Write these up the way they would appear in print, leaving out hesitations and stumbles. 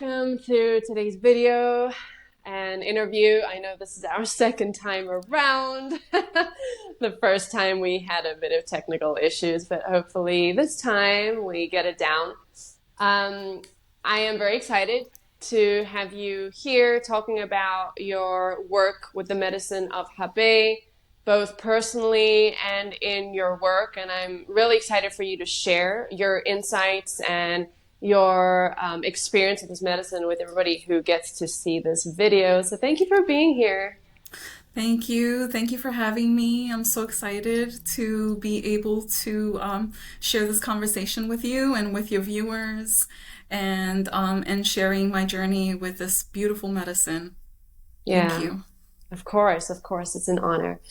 welcome to today's video and interview. I know this is our second time around. The first time we had a bit of technical issues, but hopefully this time we get it down. I am very excited to have you here talking about your work with the medicine of Hapé, both personally and in your work. And I'm really excited for you to share your insights and your experience with this medicine with everybody who gets to see this video. So thank you for being here. Thank you. Thank you for having me. I'm so excited to be able to share this conversation with you and with your viewers and sharing my journey with this beautiful medicine. Thank Yeah, you. of course, it's an honor.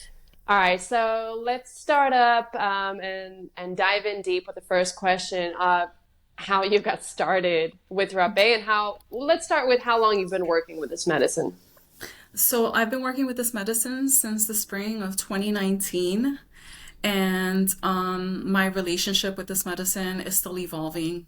All right, so let's start up and dive in deep with the first question of how you got started with rapé and how. Let's start with how long you've been working with this medicine. So I've been working with this medicine since the spring of 2019. And my relationship with this medicine is still evolving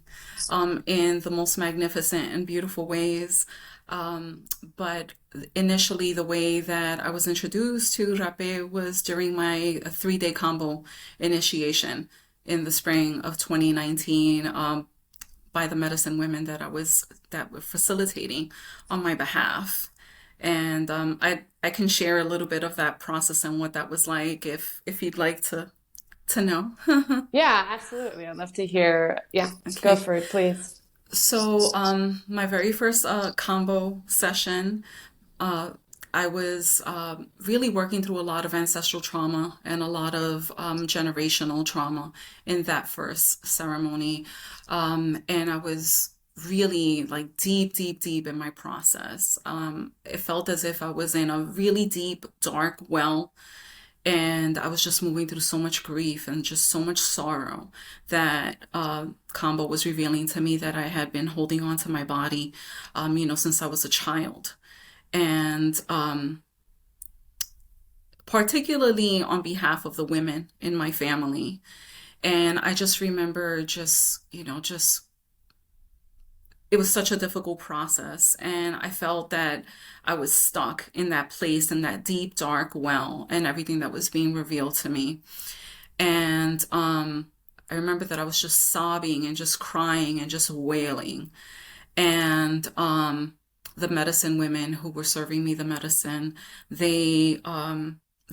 in the most magnificent and beautiful ways. But initially, the way that I was introduced to rapé was during my 3-day kambo initiation in the spring of 2019 by the medicine women that were facilitating on my behalf. And I can share a little bit of that process and what that was like if you'd like to know. Yeah, absolutely. I'd love to hear. Yeah, go Okay. for it, please. So my very first combo session, uh, I was really working through a lot of ancestral trauma and a lot of generational trauma in that first ceremony. And I was really like deep, deep, deep in my process. It felt as if I was in a really deep, dark well, and I was just moving through so much grief and just so much sorrow that Kambo was revealing to me that I had been holding on to my body, since I was a child. And particularly on behalf of the women in my family. And I just remember just it was such a difficult process. And I felt that I was stuck in that place, in that deep, dark well, and everything that was being revealed to me. And I remember that I was just sobbing and just crying and just wailing. And the medicine women who were serving me the medicine, they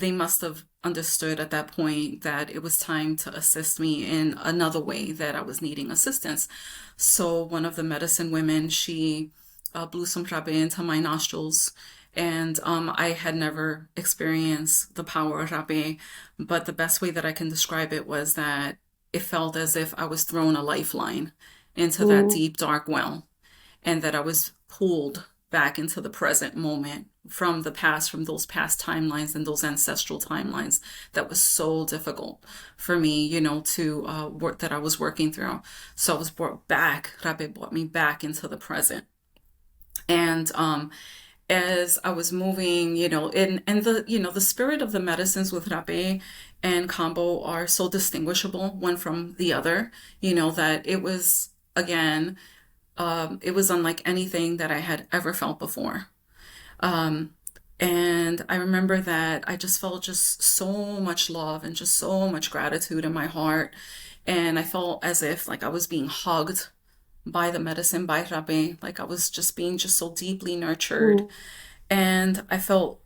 must have understood at that point that it was time to assist me in another way that I was needing assistance. So one of the medicine women, she blew some frappe into my nostrils. And I had never experienced the power of rape, but the best way that I can describe it was that it felt as if I was thrown a lifeline into that Mm, deep, dark well, and that I was pulled back into the present moment from the past, from those past timelines and those ancestral timelines that was so difficult for me, to work that I was working through. So I was brought back, Rabe brought me back into the present. And as I was moving, and the spirit of the medicines with Rabe and Kambo are so distinguishable one from the other, that it was again it was unlike anything that I had ever felt before. Um, and I remember that I just felt just so much love and just so much gratitude in my heart. And I felt as if like I was being hugged by the medicine, by Rabe, like I was just being just so deeply nurtured. mm. And I felt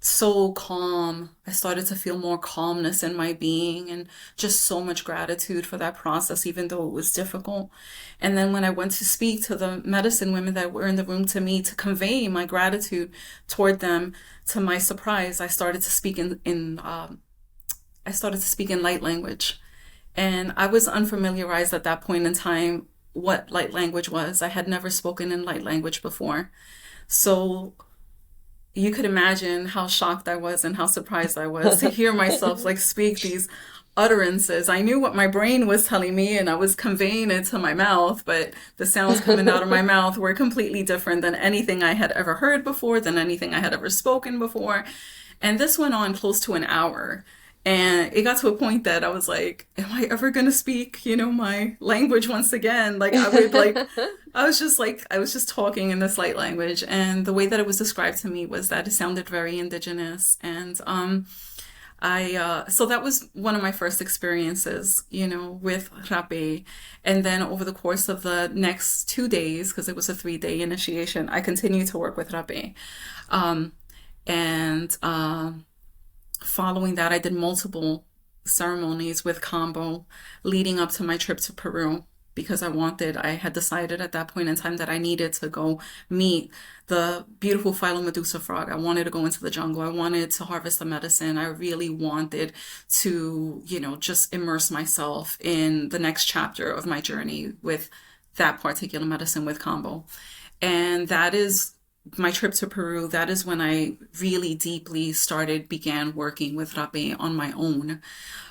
so calm. I started to feel more calmness in my being and just so much gratitude for that process, even though it was difficult. And then when I went to speak to the medicine women that were in the room to me to convey my gratitude toward them, to my surprise, I started to speak in light language. And I was unfamiliarized at that point in time what light language was. I had never spoken in light language before. So you could imagine how shocked I was and how surprised I was to hear myself like speak these utterances. I knew what my brain was telling me and I was conveying it to my mouth, but the sounds coming out of my mouth were completely different than anything I had ever heard before, than anything I had ever spoken before. And this went on close to an hour. And it got to a point that I was like, am I ever gonna speak, my language once again? Like I was just talking in this light language, and the way that it was described to me was that it sounded very indigenous. And so that was one of my first experiences, with Hapé. And then over the course of the next 2 days, because it was a 3-day initiation, I continued to work with Hapé. Um, and Following that, I did multiple ceremonies with kambo leading up to my trip to Peru because I had decided at that point in time that I needed to go meet the beautiful Medusa frog. I wanted to go into the jungle. I wanted to harvest the medicine. I really wanted to, just immerse myself in the next chapter of my journey with that particular medicine with kambo. And that is my trip to Peru. That is when I really deeply began working with Rapé on my own,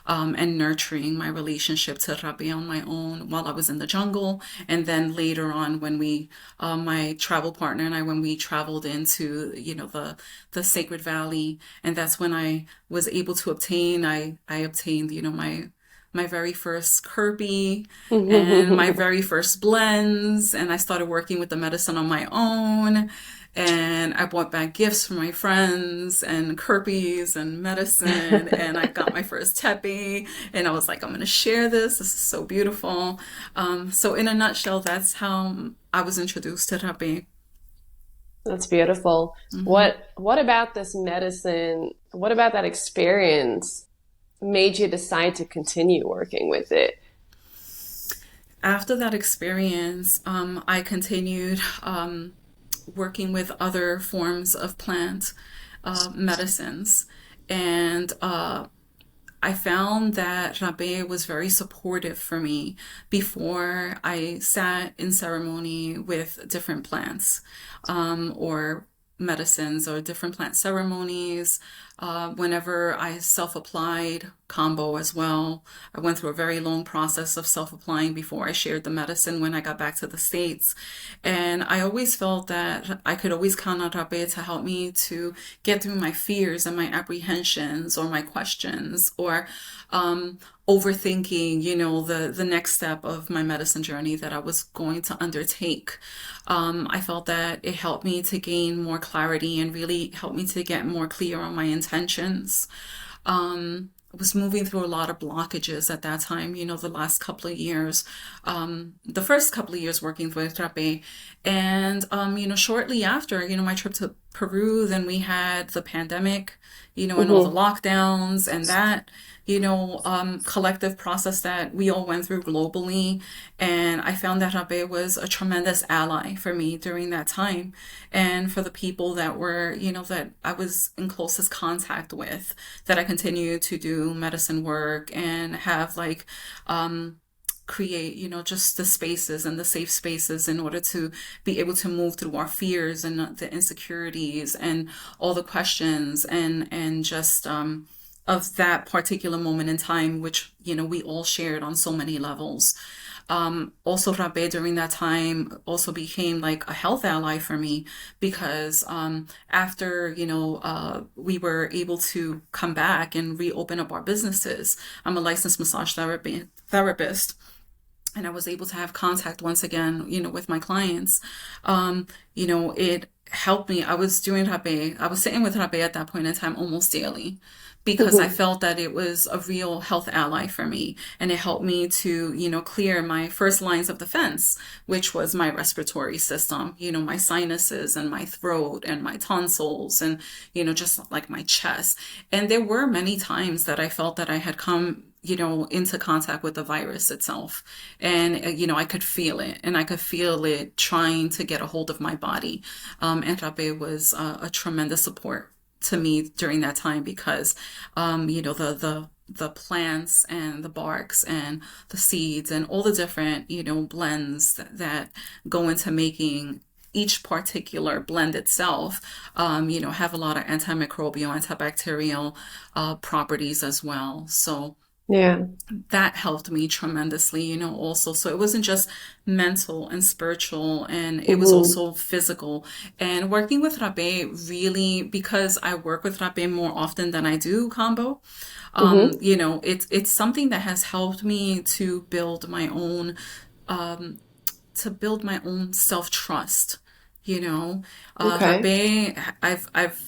and nurturing my relationship to Rapé on my own while I was in the jungle. And then later on, when my travel partner and I, when we traveled into, the Sacred Valley, and that's when I was able to I obtained, my very first Kirby and my very first blends, and I started working with the medicine on my own. And I bought back gifts for my friends and Kirpies and medicine. And I got my first tepe. And I was like, I'm going to share this. This is so beautiful. So in a nutshell, that's how I was introduced to tepe. That's beautiful. hmm What about this medicine? What about that experience made you decide to continue working with it? After that experience, I continued working with other forms of plant medicines. And I found that Rabé was very supportive for me before I sat in ceremony with different plants, or medicines or different plant ceremonies. Whenever I self-applied kambo as well, I went through a very long process of self-applying before I shared the medicine when I got back to the States. And I always felt that I could always count on Rabé to help me to get through my fears and my apprehensions or my questions, or overthinking, the next step of my medicine journey that I was going to undertake. I felt that it helped me to gain more clarity and really helped me to get more clear on my intentions. I was moving through a lot of blockages at that time, the last couple of years, the first couple of years working with Trape. And, shortly after, my trip to Peru, then we had the pandemic, and all the Hmm. lockdowns and that, collective process that we all went through globally. And I found that Rabe was a tremendous ally for me during that time. And for the people that were, that I was in closest contact with, that I continued to do medicine work and have create, just the spaces and the safe spaces in order to be able to move through our fears and the insecurities and all the questions and just of that particular moment in time, which, we all shared on so many levels. Also, Rabe during that time also became like a health ally for me because after, we were able to come back and reopen up our businesses. I'm a licensed therapist, and I was able to have contact once again, with my clients. It helped me. I was doing Rabe. I was sitting with Rabe at that point in time almost daily because I Hmm. felt that it was a real health ally for me. And it helped me to, clear my first lines of defense, which was my respiratory system, my sinuses and my throat and my tonsils and, just like my chest. And there were many times that I felt that I had come into contact with the virus itself. And, I could feel it and I could feel it trying to get a hold of my body. And Rabe was a tremendous support to me during that time because, the plants and the barks and the seeds and all the different, blends that go into making each particular blend itself, have a lot of antimicrobial, antibacterial properties as well. So Yeah. That helped me tremendously, also. So it wasn't just mental and spiritual, and it was Hmm. also physical. And working with Hapé really, because I work with Hapé more often than I do kambo, Hmm. it's something that has helped me to build my own self-trust. Okay. Hapé, I've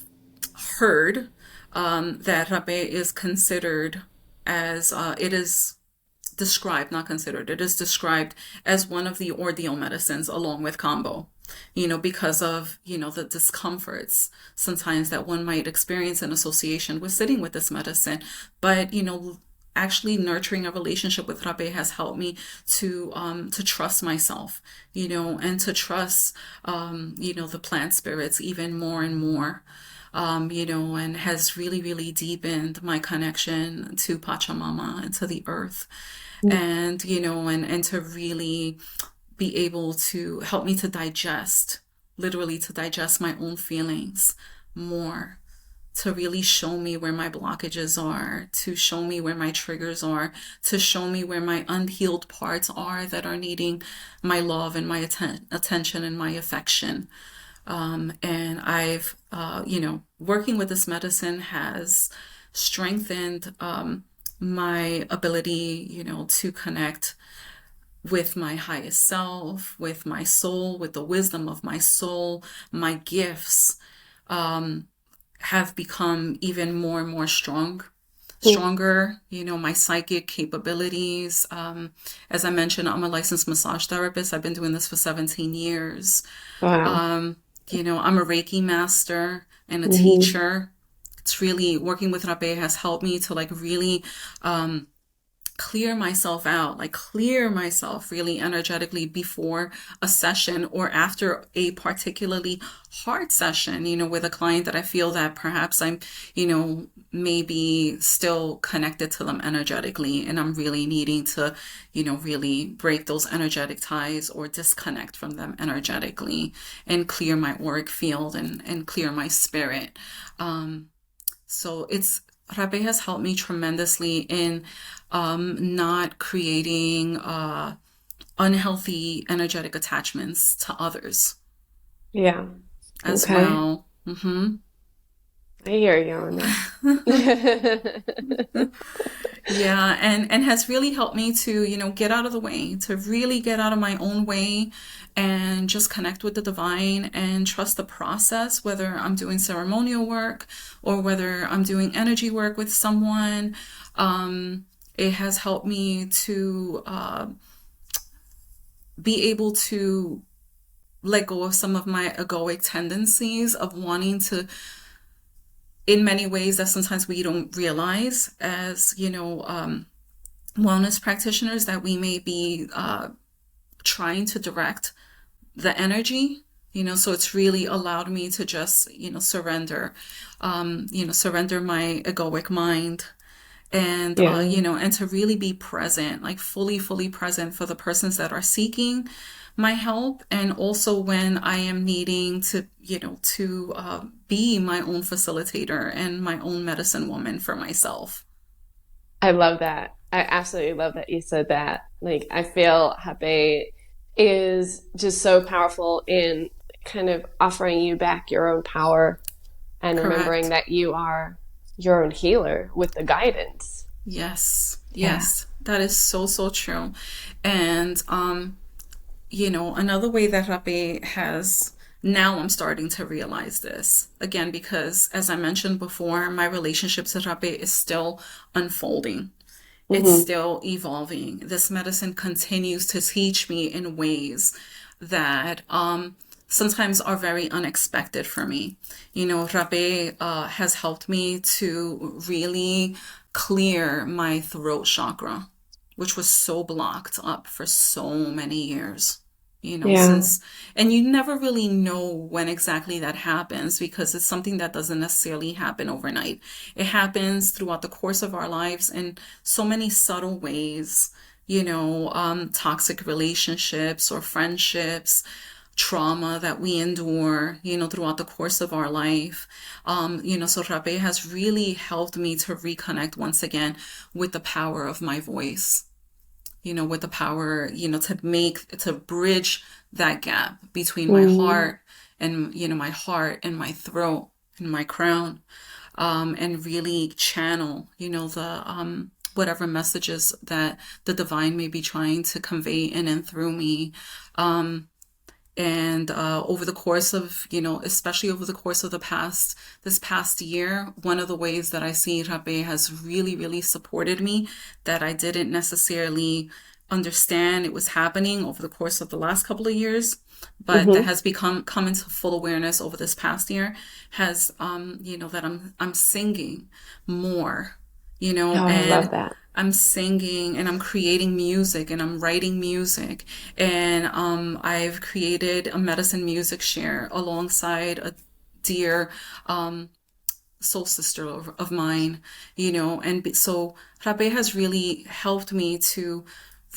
heard that Hapé is considered as it is described, not considered, it is described as one of the ordeal medicines along with kambo, because of, the discomforts sometimes that one might experience in association with sitting with this medicine. But, actually nurturing a relationship with Rabe has helped me to trust myself, and to trust, the plant spirits even more and more. And has really, really deepened my connection to Pachamama and to the earth, and and to really be able to help me to digest, literally to digest my own feelings more, to really show me where my blockages are, to show me where my triggers are, to show me where my unhealed parts are that are needing my love and my attention and my affection. And I've, working with this medicine has strengthened my ability, to connect with my highest self, with my soul, with the wisdom of my soul. My gifts have become even more and more stronger, my psychic capabilities. As I mentioned, I'm a licensed massage therapist. I've been doing this for 17 years. Wow. Um, I'm a Reiki master and a Hmm. teacher. It's really working with Rabe has helped me to like really clear myself out, like clear myself really energetically before a session or after a particularly hard session, with a client that I feel that perhaps I'm, maybe still connected to them energetically, and I'm really needing to, really break those energetic ties or disconnect from them energetically and clear my auric field and clear my spirit. So Rabe has helped me tremendously in not creating unhealthy energetic attachments to others Yeah. as Okay. well. I hear you on that. Yeah, and has really helped me to, get out of the way, to really get out of my own way and just connect with the divine and trust the process, whether I'm doing ceremonial work or whether I'm doing energy work with someone. It has helped me to be able to let go of some of my egoic tendencies of wanting to, in many ways that sometimes we don't realize as, wellness practitioners, that we may be trying to direct the energy, so it's really allowed me to just, surrender my egoic mind and, Yeah. and to really be present, like fully present for the persons that are seeking my help. And also when I am needing to, be my own facilitator and my own medicine woman for myself. I love that. I absolutely love that you said that. Like, I feel Hape is just so powerful in kind of offering you back your own power and remembering Correct. that you are your own healer with the guidance. Yes. Yeah. Yes. That is so, so true. And, another way that Rape has, now I'm starting to realize this again, because as I mentioned before, my relationship to Rape is still unfolding. It's Hmm. still evolving. This medicine continues to teach me in ways that sometimes are very unexpected for me. Rabe has helped me to really clear my throat chakra, which was so blocked up for so many years. Yeah. Since, and you never really know when exactly that happens because it's something that doesn't necessarily happen overnight. It happens throughout the course of our lives in so many subtle ways, toxic relationships or friendships, trauma that we endure, throughout the course of our life. So Rabe has really helped me to reconnect once again with the power of my voice, with the power, to bridge that gap between my Mm. heart and, my throat and my crown, and really channel, whatever messages that the divine may be trying to convey in and through me. And over the course of, especially over the course of this past year, one of the ways that I see Rabe has really, really supported me that I didn't necessarily understand it was happening over the course of the last couple of years, but that Mm-hmm. has come into full awareness over this past year has, that I'm singing more, Oh, I love and that. I'm singing and I'm creating music and I'm writing music. And I've created a medicine music share alongside a dear soul sister of mine, so Rabe has really helped me to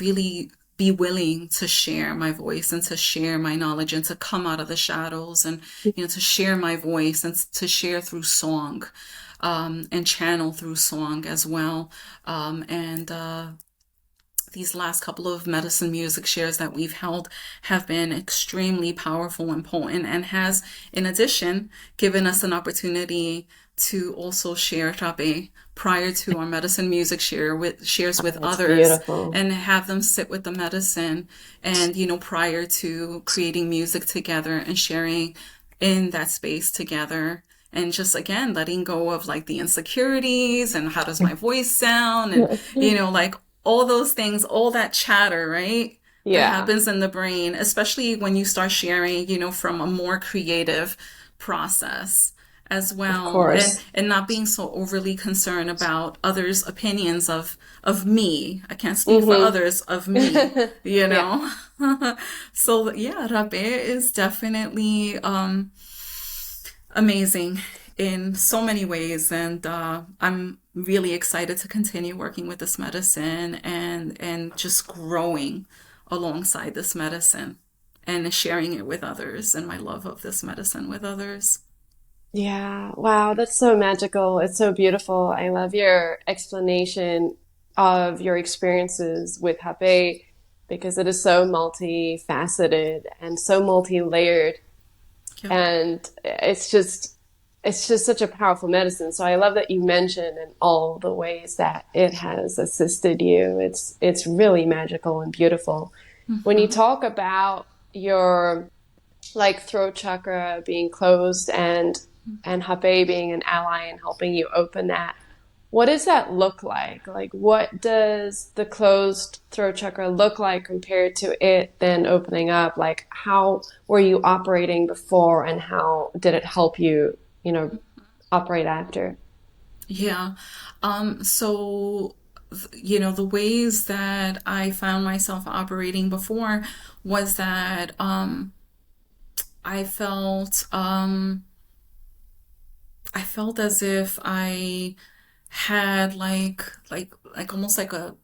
really be willing to share my voice and to share my knowledge and to come out of the shadows and, to share my voice and to share through song, and channel through song as well. And these last couple of medicine music shares that we've held have been extremely powerful and potent, and has, in addition, given us an opportunity to also share Rabe prior to our medicine music shares with That's others, beautiful. and have them sit with the medicine, and prior to creating music together and sharing in that space together, and just again letting go of like the insecurities and how does my voice sound, and like all those things, all that chatter, right? That Yeah, happens in the brain, especially when you start sharing, from a more creative process as of well, and course. not being so overly concerned about others' opinions of me. I can't speak for Mm-hmm. others, of me, you Yeah. know. So yeah, Rabe is definitely amazing in so many ways, and I'm really excited to continue working with this medicine and just growing alongside this medicine and sharing it with others and my love of this medicine with others. Yeah. Wow, that's so magical. It's so beautiful. I love your explanation of your experiences with Hapé because it is so multifaceted and so multi-layered. Yep. And it's just such a powerful medicine. So I love that you mentioned in all the ways that it has assisted you. It's really magical and beautiful. When you Hmm. talk about your like throat chakra being closed and Hape being an ally and helping you open that, what does that look like? Like, what does the closed throat chakra look like compared to it then opening up? Like, how were you operating before and how did it help you, operate after? Yeah. So, the ways that I found myself operating before was that I felt I felt as if I had like almost like a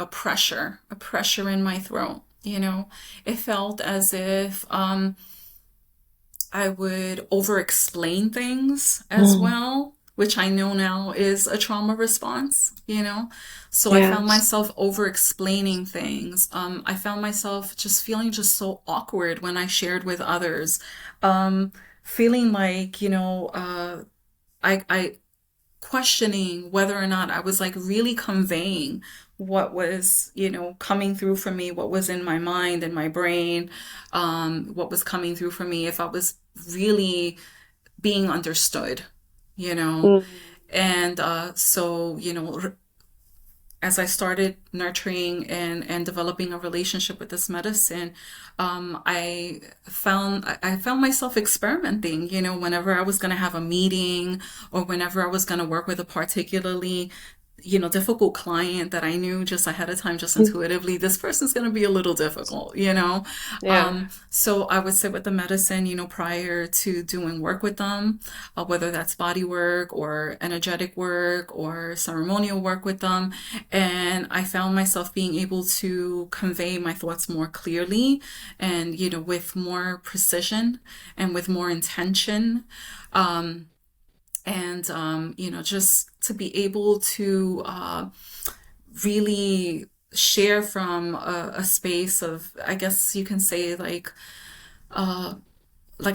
pressure in my throat, It felt as if I would over explain things as Mm. well, which I know now is a trauma response. So I Yeah. found myself over explaining things. I found myself just feeling just so awkward when I shared with others. Feeling like, I questioning whether or not I was like really conveying what was, coming through for me, what was in my mind and my brain, what was coming through for me, if I was really being understood, you know. Mm. And so, as I started nurturing and developing a relationship with this medicine, I found myself experimenting. Whenever I was going to have a meeting or whenever I was going to work with a particularly difficult client that I knew just ahead of time, just intuitively, this person's going to be a little difficult, you know? Yeah. So I would sit with the medicine, prior to doing work with them, whether that's body work or energetic work or ceremonial work with them. And I found myself being able to convey my thoughts more clearly and, with more precision and with more intention. And just to be able to really share from a space of, I guess you can say, like a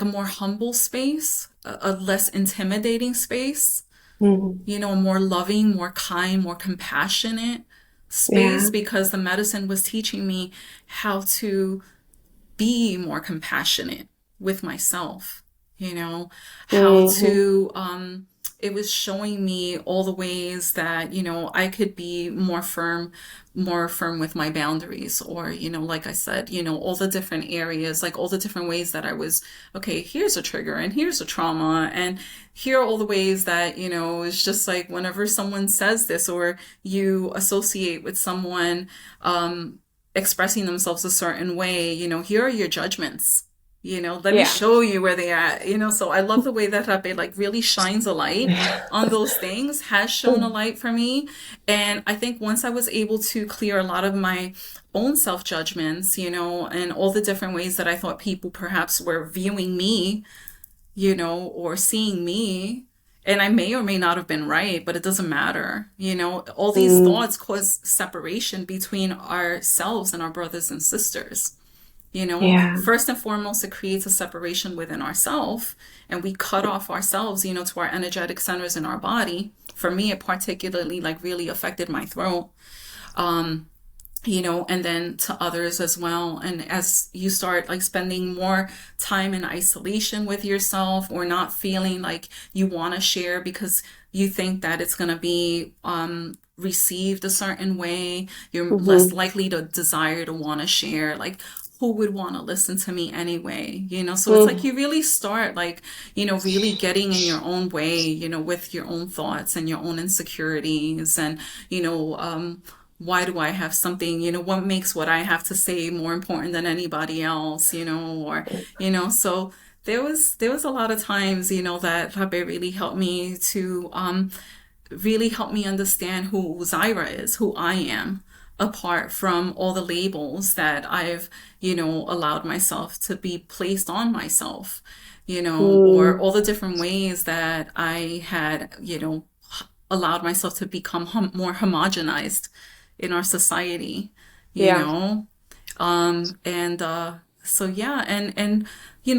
more humble space, a less intimidating space, Mhm. a more loving, more kind, more compassionate space, Yeah. because the medicine was teaching me how to be more compassionate with myself, how Hmm. to, it was showing me all the ways that, I could be more firm with my boundaries, or, like I said, all the different areas, like all the different ways that I was, okay, here's a trigger and here's a trauma. And here are all the ways that, it's just like whenever someone says this, or you associate with someone, expressing themselves a certain way, here are your judgments. Let me Yeah. show you where they are. So I love the way that Hapé like really shines a light on those things, has shown a light for me. And I think once I was able to clear a lot of my own self-judgments, and all the different ways that I thought people perhaps were viewing me, or seeing me. And I may or may not have been right, but it doesn't matter. All these Mm. thoughts cause separation between ourselves and our brothers and sisters. Yeah. First and foremost, it creates a separation within ourselves, and we cut off ourselves, to our energetic centers in our body. For me, it particularly like really affected my throat. And then to others as well. And as you start like spending more time in isolation with yourself, or not feeling like you want to share because you think that it's going to be received a certain way, you're less Hmm. likely to desire to want to share. Like, who would want to listen to me anyway? So it's like Mm. you really start like, really getting in your own way, with your own thoughts and your own insecurities, and, why do I have something, what makes what I have to say more important than anybody else, or, so there was a lot of times, that Rabe really helped me to really help me understand who Zyra is, who I am, apart from all the labels that I've, allowed myself to be placed on myself, or Mm. all the different ways that I had, allowed myself to become more homogenized in our society, you Yeah. know? And so yeah, and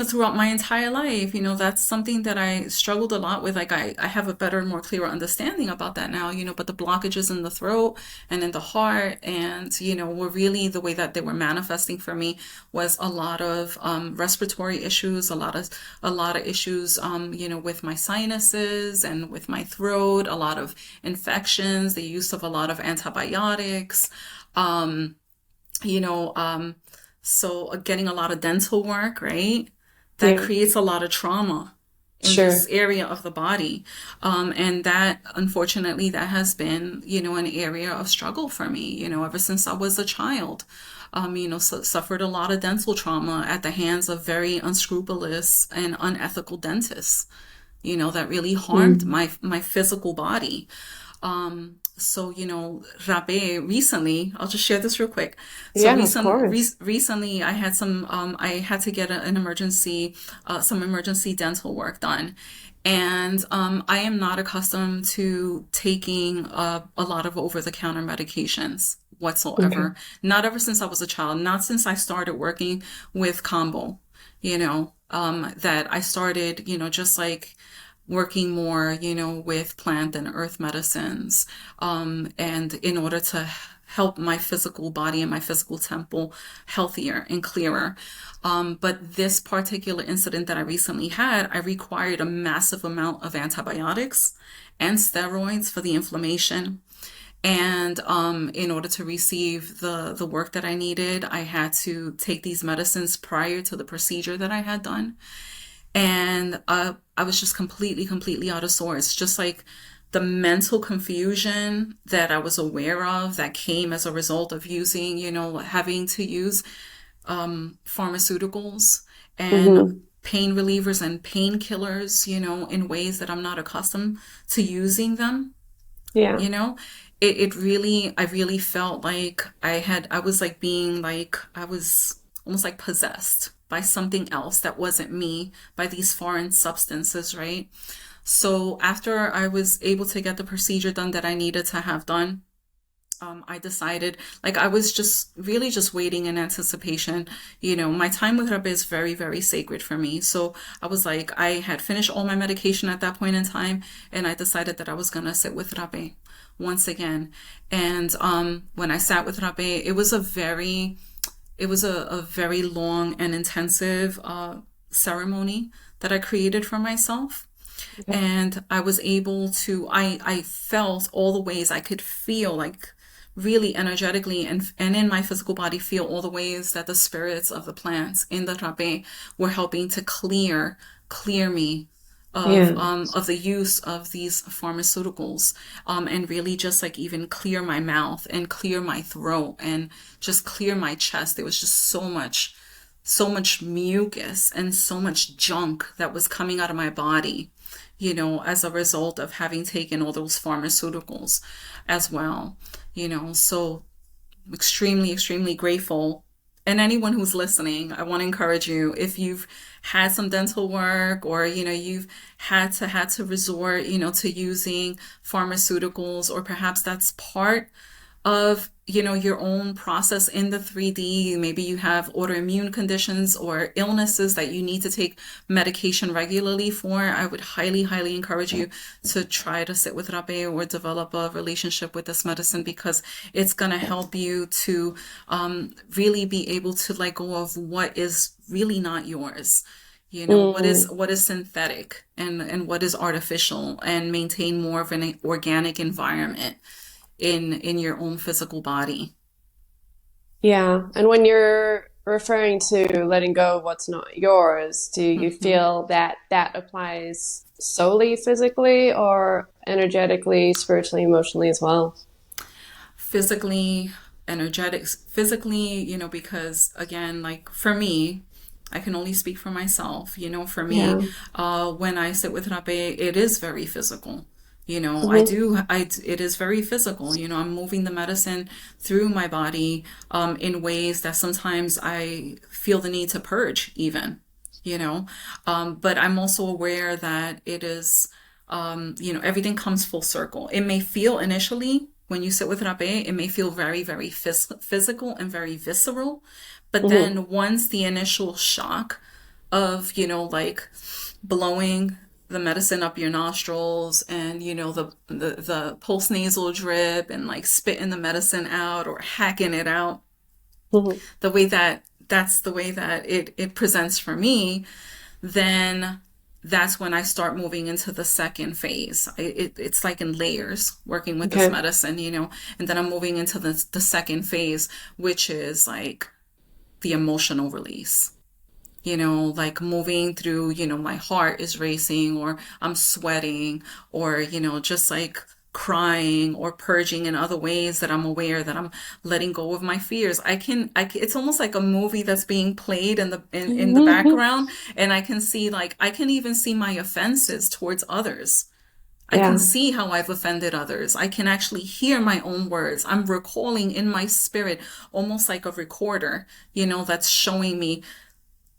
throughout my entire life, that's something that I struggled a lot with. Like I have a better and more clearer understanding about that now, but the blockages in the throat and in the heart, and were really the way that they were manifesting for me was a lot of respiratory issues, a lot of issues, with my sinuses and with my throat, a lot of infections, the use of a lot of antibiotics. Um, you know, um, so getting a lot of dental work, right? That Yeah. creates a lot of trauma in this Sure. area of the body. And that, unfortunately, that has been, an area of struggle for me, ever since I was a child. Suffered a lot of dental trauma at the hands of very unscrupulous and unethical dentists, that really harmed Mm. my physical body. So, Rabe recently, I'll just share this real quick. So Yeah, of course. recently I had to get some emergency dental work done. And I am not accustomed to taking a lot of over-the-counter medications Okay. whatsoever. Not ever since I was a child, not since I started working with kambo, that I started, just like working more, with plant and earth medicines, and in order to help my physical body and my physical temple healthier and clearer. But this particular incident that I recently had, I required a massive amount of antibiotics and steroids for the inflammation. And in order to receive the work that I needed, I had to take these medicines prior to the procedure that I had done. And I was just completely out of sorts. Just like the mental confusion that I was aware of that came as a result of using, having to use pharmaceuticals and Hmm. pain relievers and painkillers, in ways that I'm not accustomed to using them, Yeah. you know, it really, I really felt like I was like being like, I was almost like possessed by something else that wasn't me, by these foreign substances, right? So after I was able to get the procedure done that I needed to have done, I decided, like, I was just really just waiting in anticipation. My time with Hapé is very, very sacred for me. So I was like, I had finished all my medication at that point in time, and I decided that I was gonna sit with Hapé once again. And when I sat with Hapé, it was a very long and intensive ceremony that I created for myself. Okay. And I was able to, I felt all the ways I could feel, like, really energetically and in my physical body, feel all the ways that the spirits of the plants in the rapé were helping to clear me Yeah. of the use of these pharmaceuticals, and really just like even clear my mouth and clear my throat and just clear my chest. There was just so much mucus and so much junk that was coming out of my body, as a result of having taken all those pharmaceuticals as well. So extremely, extremely grateful. And anyone who's listening, I want to encourage you, if you've had some dental work, or, you've had to resort, to using pharmaceuticals, or perhaps that's part of, your own process in the 3D. Maybe you have autoimmune conditions or illnesses that you need to take medication regularly for. I would highly, highly encourage you to try to sit with Rapé or develop a relationship with this medicine, because it's going to help you to really be able to let go of what is really not yours. What is Mm. synthetic and what is artificial, and maintain more of an organic environment in your own physical body. Yeah. And when you're referring to letting go of what's not yours, do you Hmm. feel that that applies solely physically or energetically, spiritually, emotionally as well? Physically, energetics, physically, because again, like for me, I can only speak for myself. For me, Yeah. when I sit with Rape, it is very physical. Hmm. It is very physical. I'm moving the medicine through my body, in ways that sometimes I feel the need to purge even, but I'm also aware that it is, everything comes full circle. It may feel initially, when you sit with Rape, it may feel very, very physical and very visceral. But Hmm. then once the initial shock of, like blowing the medicine up your nostrils, and the pulse nasal drip, and like spitting the medicine out or hacking it out, Hmm. that's the way that it presents for me, then that's when I start moving into the second phase. It's like in layers, working with this Okay. medicine, and then I'm moving into the second phase, which is like the emotional release. Like moving through, my heart is racing, or I'm sweating, or, just like crying or purging in other ways that I'm aware that I'm letting go of my fears. It's almost like a movie that's being played in the background. And I can see, like, I can even see my offenses towards others. I can Yeah. see how I've offended others. I can actually hear my own words. I'm recalling in my spirit, almost like a recorder, that's showing me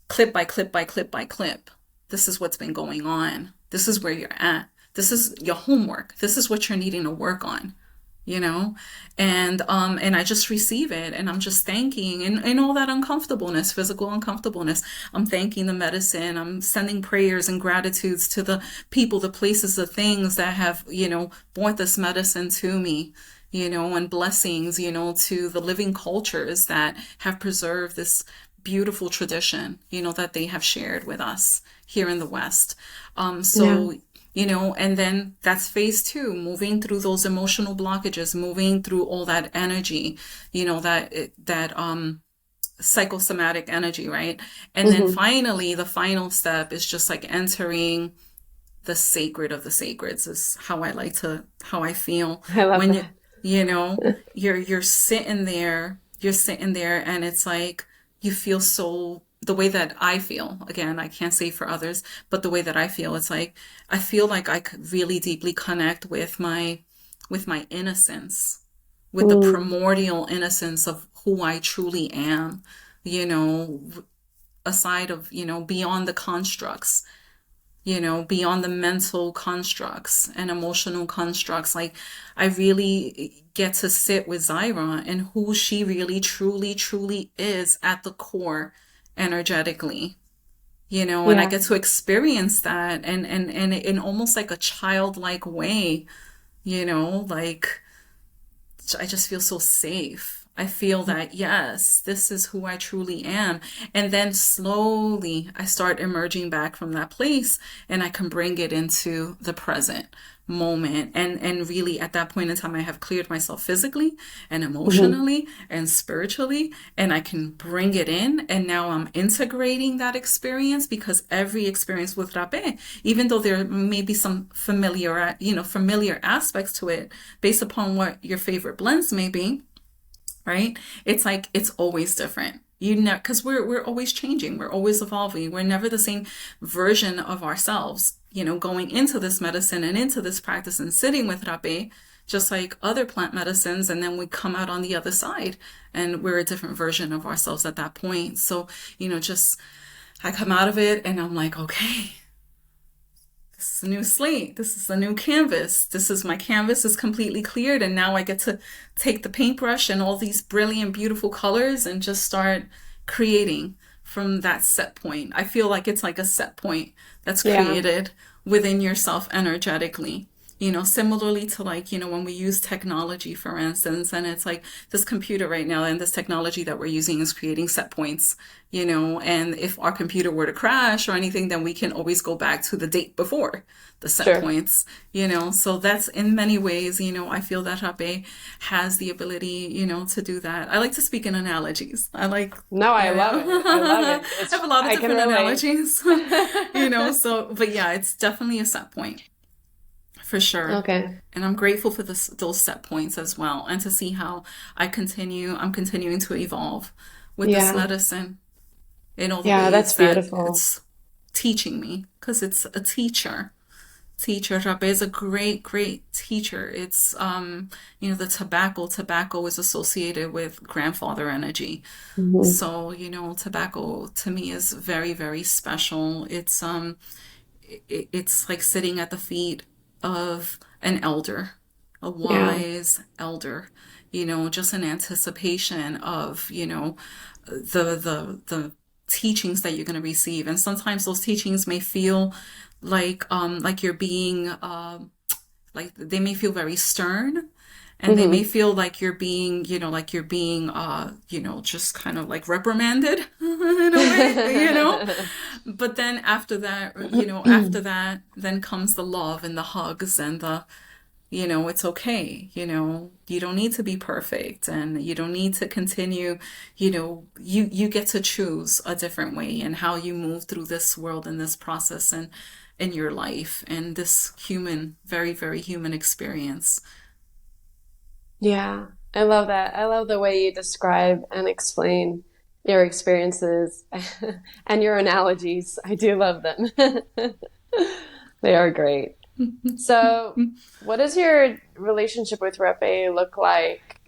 clip by clip by clip by clip. This is what's been going on. This is where you're at. This is your homework. This is what you're needing to work on, you know? And I just receive it, and I'm just thanking, and all that uncomfortableness, physical uncomfortableness. I'm thanking the medicine. I'm sending prayers and gratitudes to the people, the places, the things that have, brought this medicine to me, and blessings, to the living cultures that have preserved this beautiful tradition, that they have shared with us here in the West. Yeah. So, and then that's phase two, moving through those emotional blockages, moving through all that energy, that psychosomatic energy, right? And then Hmm. finally, the final step is just like entering the sacred of the sacreds is how I feel I love when you, that. you know, you're sitting there and it's like you feel so, the way that I feel, again, I can't say for others, but the way that I feel, it's like I feel like I could really deeply connect with my innocence, with the Mm, primordial innocence of who I truly am, you know, aside of, beyond the constructs, beyond the mental constructs and emotional constructs. Like, I really get to sit with Zyra and who she really, truly, truly is at the core energetically, and I yeah. get to experience that and in almost like a childlike way, like I just feel so safe. I feel that, yes, this is who I truly am. And then slowly I start emerging back from that place and I can bring it into the present moment. And really at that point in time, I have cleared myself physically and Hmm. emotionally and spiritually, and I can bring it in. And now I'm integrating that experience because every experience with Rapé, even though there may be some familiar aspects to it based upon what your favorite blends may be, right? It's like it's always different. You know, because we're always changing, we're always evolving. We're never the same version of ourselves, going into this medicine and into this practice and sitting with rapé, just like other plant medicines, and then we come out on the other side and we're a different version of ourselves at that point. So, just I come out of it and I'm like, okay, this is a new slate. This is a new canvas. My canvas is completely cleared. And now I get to take the paintbrush and all these brilliant, beautiful colors and just start creating from that set point. I feel like it's like a set point that's Yeah. created within yourself energetically. Similarly to, like, when we use technology, for instance, and it's like this computer right now and this technology that we're using is creating set points, and if our computer were to crash or anything, then we can always go back to the date before the set Sure. points, so that's in many ways, I feel that Hape has the ability, to do that. I like to speak in analogies. I like, No, I yeah, love it. I love I it. have It's, a lot of I can different relate. analogies, so, but yeah, it's definitely a set point for sure. Okay. And I'm grateful for those set points as well, and to see how I'm continuing to evolve with this Yeah. medicine in all the Yeah, that's ways that beautiful. it's teaching me, because it's a teacher. Rabe is a great, great teacher. It's the tobacco is associated with grandfather energy. Hmm. So, tobacco to me is very, very special. It's like sitting at the feet of an elder, a Yeah. wise elder, just in anticipation of, the teachings that you're going to receive. And sometimes those teachings may feel like you're being like they may feel very stern, and they may Hmm. feel like you're being, just kind of like reprimanded in a way, but then after that then comes the love and the hugs and the, it's okay, you don't need to be perfect and you don't need to continue, you get to choose a different way and how you move through this world and this process and in your life and this very, very human experience. Yeah, I love that. I love the way you describe and explain your experiences and your analogies. I do love them. They are great. So, what does your relationship with Repe look like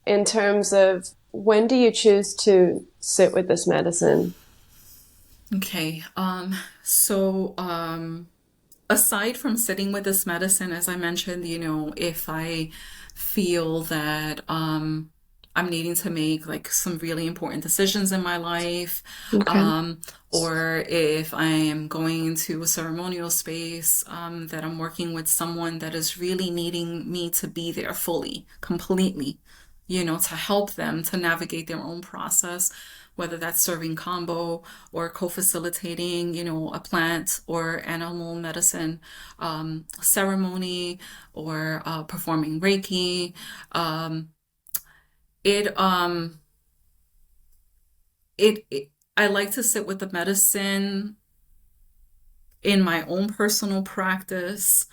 in terms of when do you choose to sit with this medicine? Okay. Aside from sitting with this medicine, as I mentioned, if I feel that I'm needing to make like some really important decisions in my life, Okay. or if I am going into a ceremonial space, that I'm working with someone that is really needing me to be there fully, completely, to help them to navigate their own process, whether that's serving kambo or co-facilitating, a plant or animal medicine ceremony, or performing Reiki. It it I like to sit with the medicine in my own personal practice,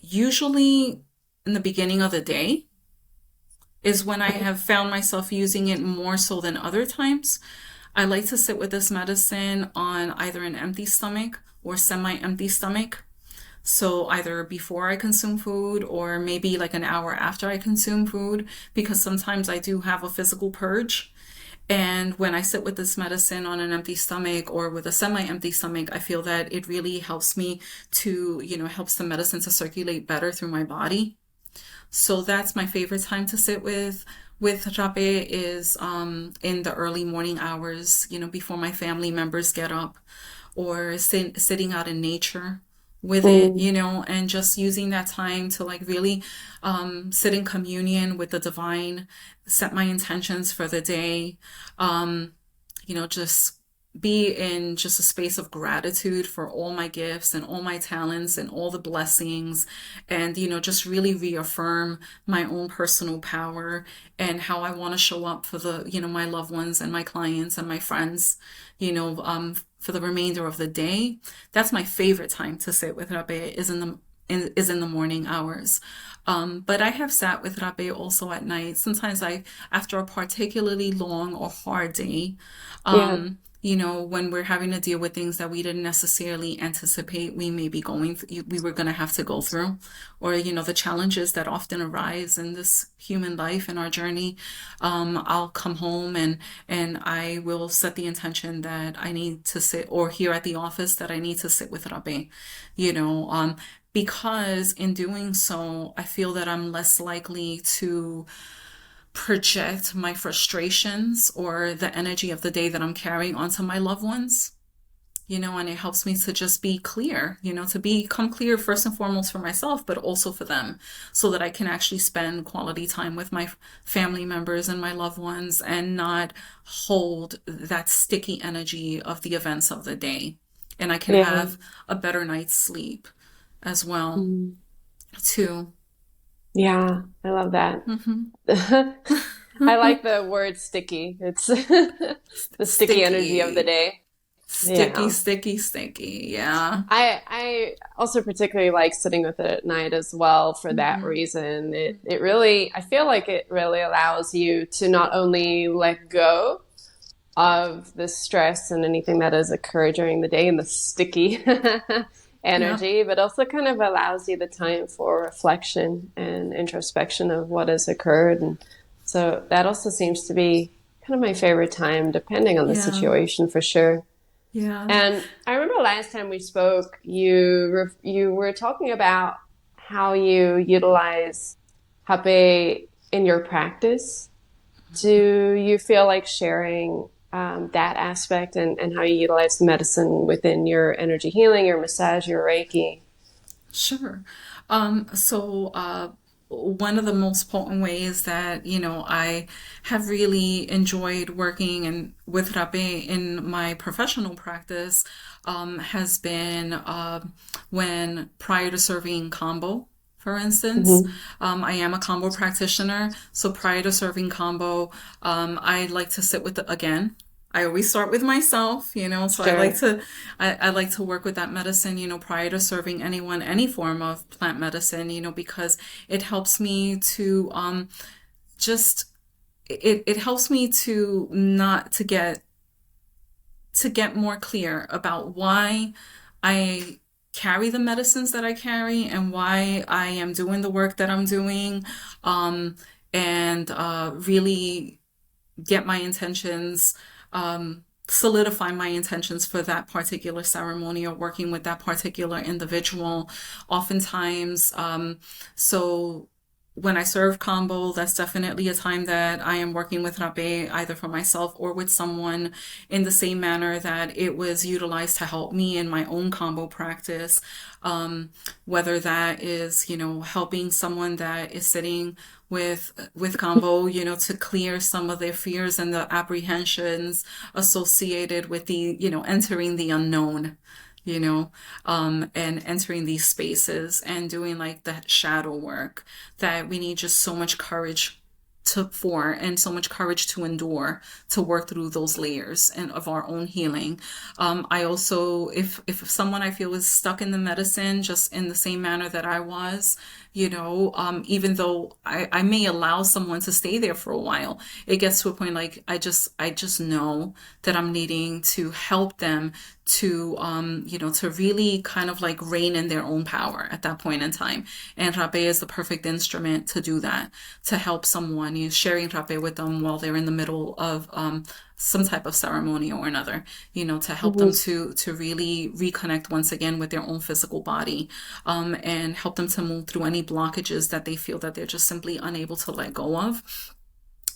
usually in the beginning of the day is when I have found myself using it more so than other times. I like to sit with this medicine on either an empty stomach or semi-empty stomach. So either before I consume food or maybe like an hour after I consume food, because sometimes I do have a physical purge. And when I sit with this medicine on an empty stomach or with a semi-empty stomach, I feel that it really helps me to, helps the medicine to circulate better through my body. So that's my favorite time to sit with Hapé is in the early morning hours, before my family members get up, or sitting out in nature with it, Mm, and just using that time to like really sit in communion with the divine, set my intentions for the day, just be in just a space of gratitude for all my gifts and all my talents and all the blessings, and just really reaffirm my own personal power and how I want to show up for the my loved ones and my clients and my friends, for the remainder of the day. That's my favorite time to sit with Rabe is in the morning hours. But I have sat with Rabe also at night. Sometimes after a particularly long or hard day, yeah, when we're having to deal with things that we didn't necessarily anticipate we were going to have to go through, or, the challenges that often arise in this human life and our journey. I'll come home and I will set the intention that I need to sit, or here at the office that I need to sit with Rabe, because in doing so, I feel that I'm less likely to project my frustrations or the energy of the day that I'm carrying onto my loved ones, and it helps me to just be clear, to become clear first and foremost for myself, but also for them, so that I can actually spend quality time with my family members and my loved ones and not hold that sticky energy of the events of the day. And I can yeah. have a better night's sleep as well, Mm, too. yeah, I love that. Hmm. I like the word sticky. It's the sticky energy of the Sticky. day. Sticky, Yeah. sticky, sticky. Yeah. I also particularly like sitting with it at night as well for that Hmm. reason. It really, I feel like it really allows you to not only let go of the stress and anything that has occurred during the day and the sticky Yeah. energy, but also kind of allows you the time for reflection and introspection of what has occurred. And so that also seems to be kind of my favorite time, depending on the Yeah. situation for sure. Yeah. And I remember last time we spoke, you were talking about how you utilize Hapé in your practice. Do you feel like sharing that aspect and how you utilize the medicine within your energy healing, your massage, your Reiki? Sure. One of the most potent ways that, I have really enjoyed working and with Rabe in my professional practice, has been when prior to serving kambo. For instance, Hmm. I am a kambo practitioner. So prior to serving kambo, I like to sit with again. I always start with myself, so Sure. I like to work with that medicine, prior to serving anyone any form of plant medicine, because it helps me to just it helps me to not to get more clear about why I carry the medicines that I carry and why I am doing the work that I'm doing, um, and really get my intentions, solidify my intentions for that particular ceremony or working with that particular individual. Oftentimes, so when I serve combo, that's definitely a time that I am working with rape, either for myself or with someone in the same manner that it was utilized to help me in my own combo practice. Whether that is, helping someone that is sitting with combo, to clear some of their fears and the apprehensions associated with entering the unknown, and entering these spaces and doing like that shadow work that we need just so much courage for and so much courage to endure to work through those layers and of our own healing. I also, if someone I feel is stuck in the medicine just in the same manner that I was, even though I may allow someone to stay there for a while, it gets to a point like I just know that I'm needing to help them to really kind of like reign in their own power at that point in time. And Hapé is the perfect instrument to do that, to help someone. You sharing Hapé with them while they're in the middle of some type of ceremony or another, to help them Mhm. to really reconnect once again with their own physical body, and help them to move through any blockages that they feel that they're just simply unable to let go of.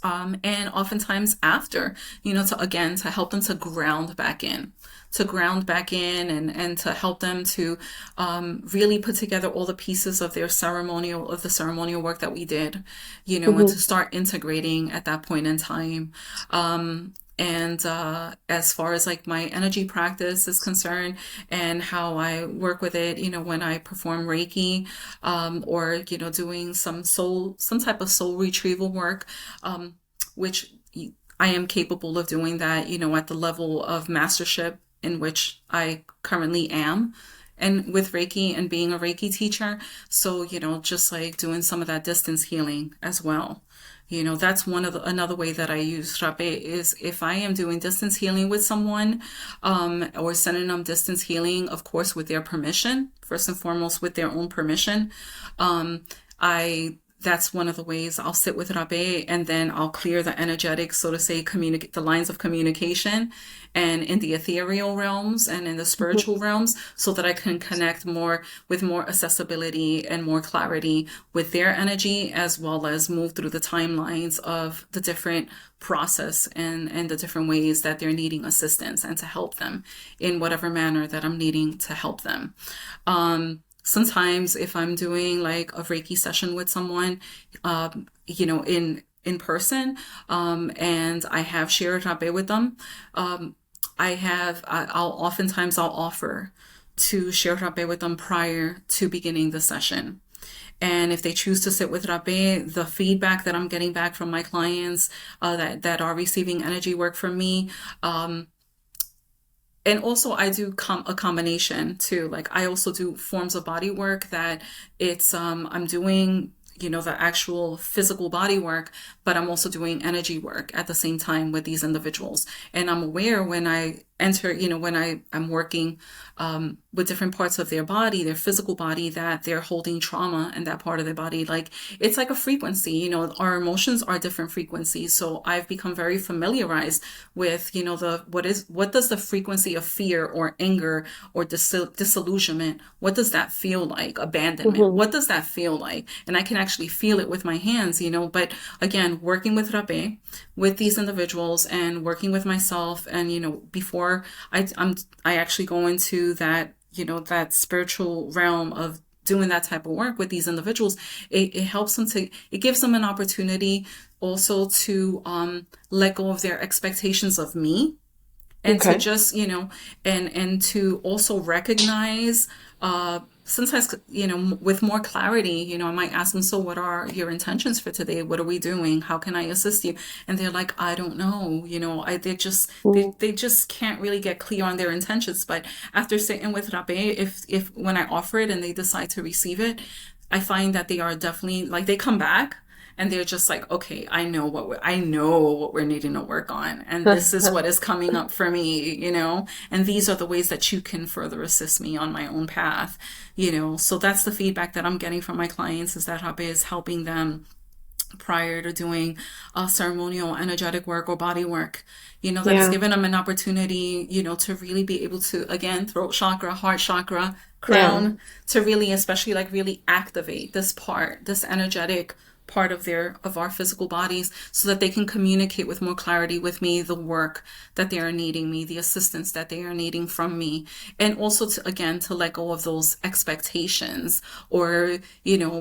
And oftentimes after, to help them to ground back in and to help them to really put together all the pieces of the ceremonial work that we did, and to Mhm. start integrating at that point in time. And as far as like my energy practice is concerned and how I work with it, when I perform Reiki, or, doing some type of soul retrieval work, which I am capable of doing that, at the level of mastership in which I currently am. And with Reiki and being a Reiki teacher. So, just like doing some of that distance healing as well. That's another way that I use Hapé is if I am doing distance healing with someone, or sending them distance healing, of course, with their permission, first and foremost, with their own permission. I That's one of the ways I'll sit with Rabe and then I'll clear the energetic, so to say, communicate the lines of communication and in the ethereal realms and in the Mhm. spiritual realms so that I can connect more with more accessibility and more clarity with their energy as well as move through the timelines of the different process and the different ways that they're needing assistance and to help them in whatever manner that I'm needing to help them. Sometimes if I'm doing like a Reiki session with someone, in person, and I have shared Rabe with them, I'll offer to share Rabe with them prior to beginning the session. And if they choose to sit with Rabe, the feedback that I'm getting back from my clients, that are receiving energy work from me, and also I do a combination too. Like I also do forms of body work that I'm doing, the actual physical body work, but I'm also doing energy work at the same time with these individuals. And I'm aware when I enter, when I'm working with different parts of their body, their physical body, that they're holding trauma in that part of their body. Like it's like a frequency, our emotions are different frequencies. So I've become very familiarized with, what does the frequency of fear or anger or disillusionment, what does that feel like? Abandonment, Mhm. what does that feel like? And I can actually feel it with my hands, but again, working with Rabe, with these individuals and working with myself and, before I actually go into that, that spiritual realm of doing that type of work with these individuals, it helps them it gives them an opportunity also to let go of their expectations of me and to Okay. just and to also recognize sometimes with more clarity, I might ask them, so what are your intentions for today? What are we doing? How can I assist you? And they're like, I don't know, Mm. they just can't really get clear on their intentions. But after sitting with Rabe, if when I offer it and they decide to receive it, I find that they are definitely like they come back and they're just like, okay, I know what we're needing to work on, and this is what is coming up for me, and these are the ways that you can further assist me on my own path, So that's the feedback that I'm getting from my clients is that Hapé is helping them prior to doing ceremonial energetic work or body work, that has Yeah. given them an opportunity, to really be able to, again, throat chakra, heart chakra, Yeah. crown, to really, especially like really activate this energetic part of our physical bodies so that they can communicate with more clarity with me the work that they are needing me, the assistance that they are needing from me, and also to again to let go of those expectations or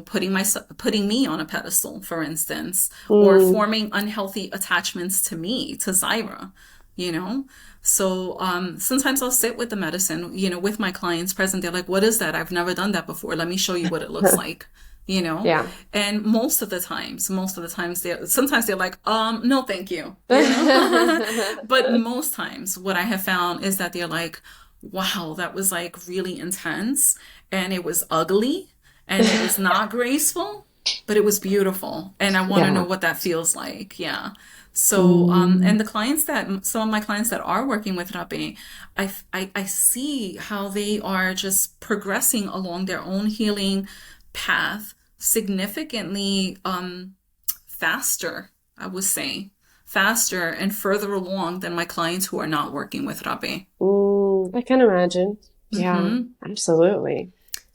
putting me on a pedestal, for instance, or Mm. forming unhealthy attachments to me, to Zyra, you know so sometimes I'll sit with the medicine, with my clients present. They're like, what is that? I've never done that before. Let me show you what it looks like. you know? Yeah. And sometimes they're like, no, thank you, you know? But most times what I have found is that they're like, wow, that was like really intense and it was ugly and it was not graceful, but it was beautiful. And I want to know Yeah. what that feels like. Yeah. So, Mm. and some of my clients that are working with Rape, I see how they are just progressing along their own healing path significantly, faster, I would say, faster and further along than my clients who are not working with Rape. I can imagine. Yeah, Hmm. absolutely.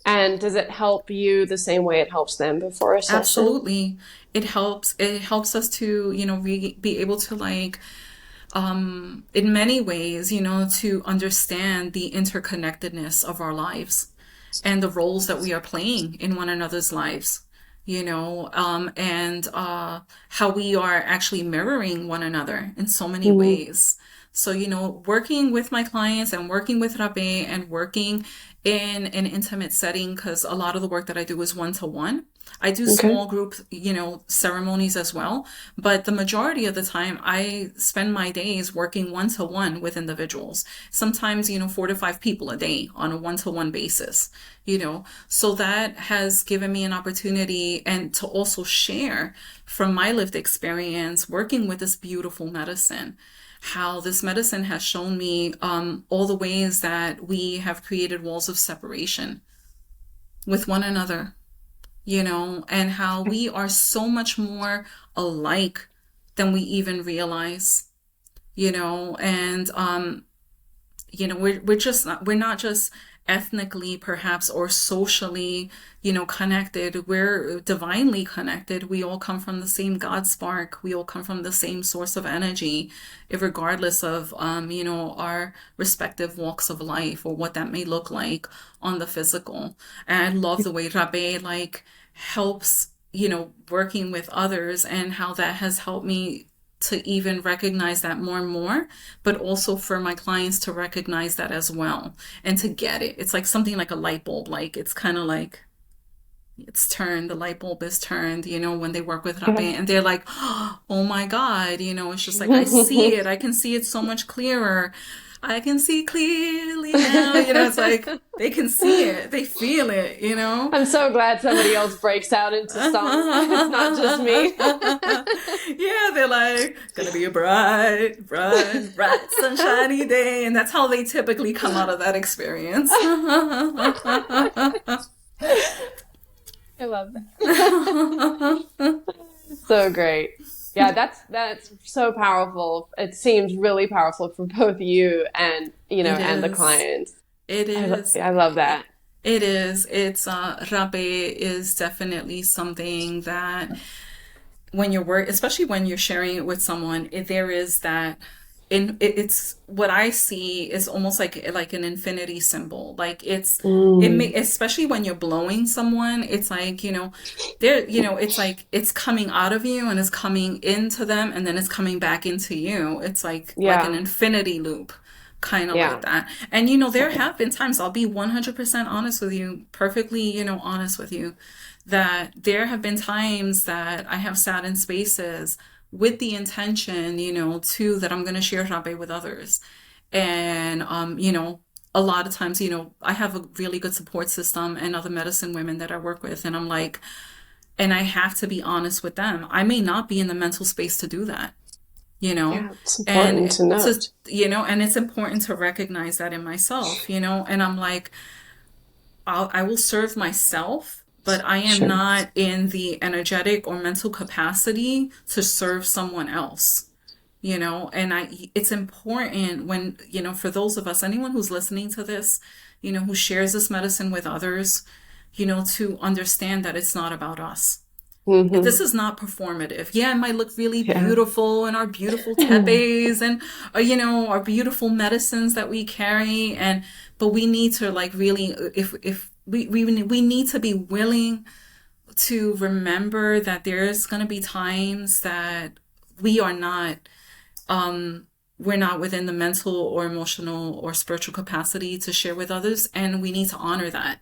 And does it help you the same way it helps them before a session? Absolutely. It helps us to, be able to like, in many ways, to understand the interconnectedness of our lives and the roles that we are playing in one another's lives, and how we are actually mirroring one another in so many Mm. ways. So, working with my clients and working with Rabe and working in an intimate setting, because a lot of the work that I do is one-to-one. I do Okay. small group, ceremonies as well, but the majority of the time I spend my days working one-to-one with individuals. Sometimes, 4 to 5 people a day on a one-to-one basis, So that has given me an opportunity and to also share from my lived experience working with this beautiful medicine, how this medicine has shown me all the ways that we have created walls of separation with one another, and how we are so much more alike than we even realize, and we're not just ethnically perhaps or socially, connected. We're divinely connected. We all come from the same God spark. We all come from the same source of energy, regardless of our respective walks of life or what that may look like on the physical. And I love the way Rabe like helps, working with others and how that has helped me to even recognize that more and more, but also for my clients to recognize that as well and to get it. It's like something like a light bulb, like it's kind of like it's turned, the light bulb is turned, when they work with Rabe and they're like, oh my God, it's just like I see it. I can see it so much clearer. I can see clearly now, it's like they can see it, they feel it. I'm so glad somebody else breaks out into song. It's not just me. Yeah, they're like, gonna be a bright, bright, bright, sunshiny day. And that's how they typically come out of that experience. I love that. So great. Yeah, that's so powerful. It seems really powerful for both you and, It and the is. clients. It is. I love It, that. it is. It's Rabe is definitely something that when you're especially when you're sharing it with someone, there is that it's what I see is almost like an infinity symbol. Like it may, Mm, especially when you're blowing someone, it's like, there, it's like it's coming out of you and it's coming into them and then it's coming back into you. It's like an yeah. infinity loop. Kind of like Yeah. that. And there have been times, I'll be 100% honest with you, perfectly, honest with you, that there have been times that I have sat in spaces with the intention, too, that I'm going to share Rabe with others. And, a lot of times, I have a really good support system and other medicine women that I work with. And I'm like, and I have to be honest with them. I may not be in the mental space to do that, Yeah. It's important and to to, note. and it's important to recognize that in myself, and I'm like, I will serve myself, but I am Sure. not in the energetic or mental capacity to serve someone else, and it's important when, for those of us, anyone who's listening to this, who shares this medicine with others, to understand that it's not about us. Hmm. This is not performative. Yeah, it might look really Yeah. beautiful and our beautiful tepes and our beautiful medicines that we carry, but we need to like really, if we need to be willing to remember that there's going to be times that we are not we're not within the mental or emotional or spiritual capacity to share with others, and we need to honor that.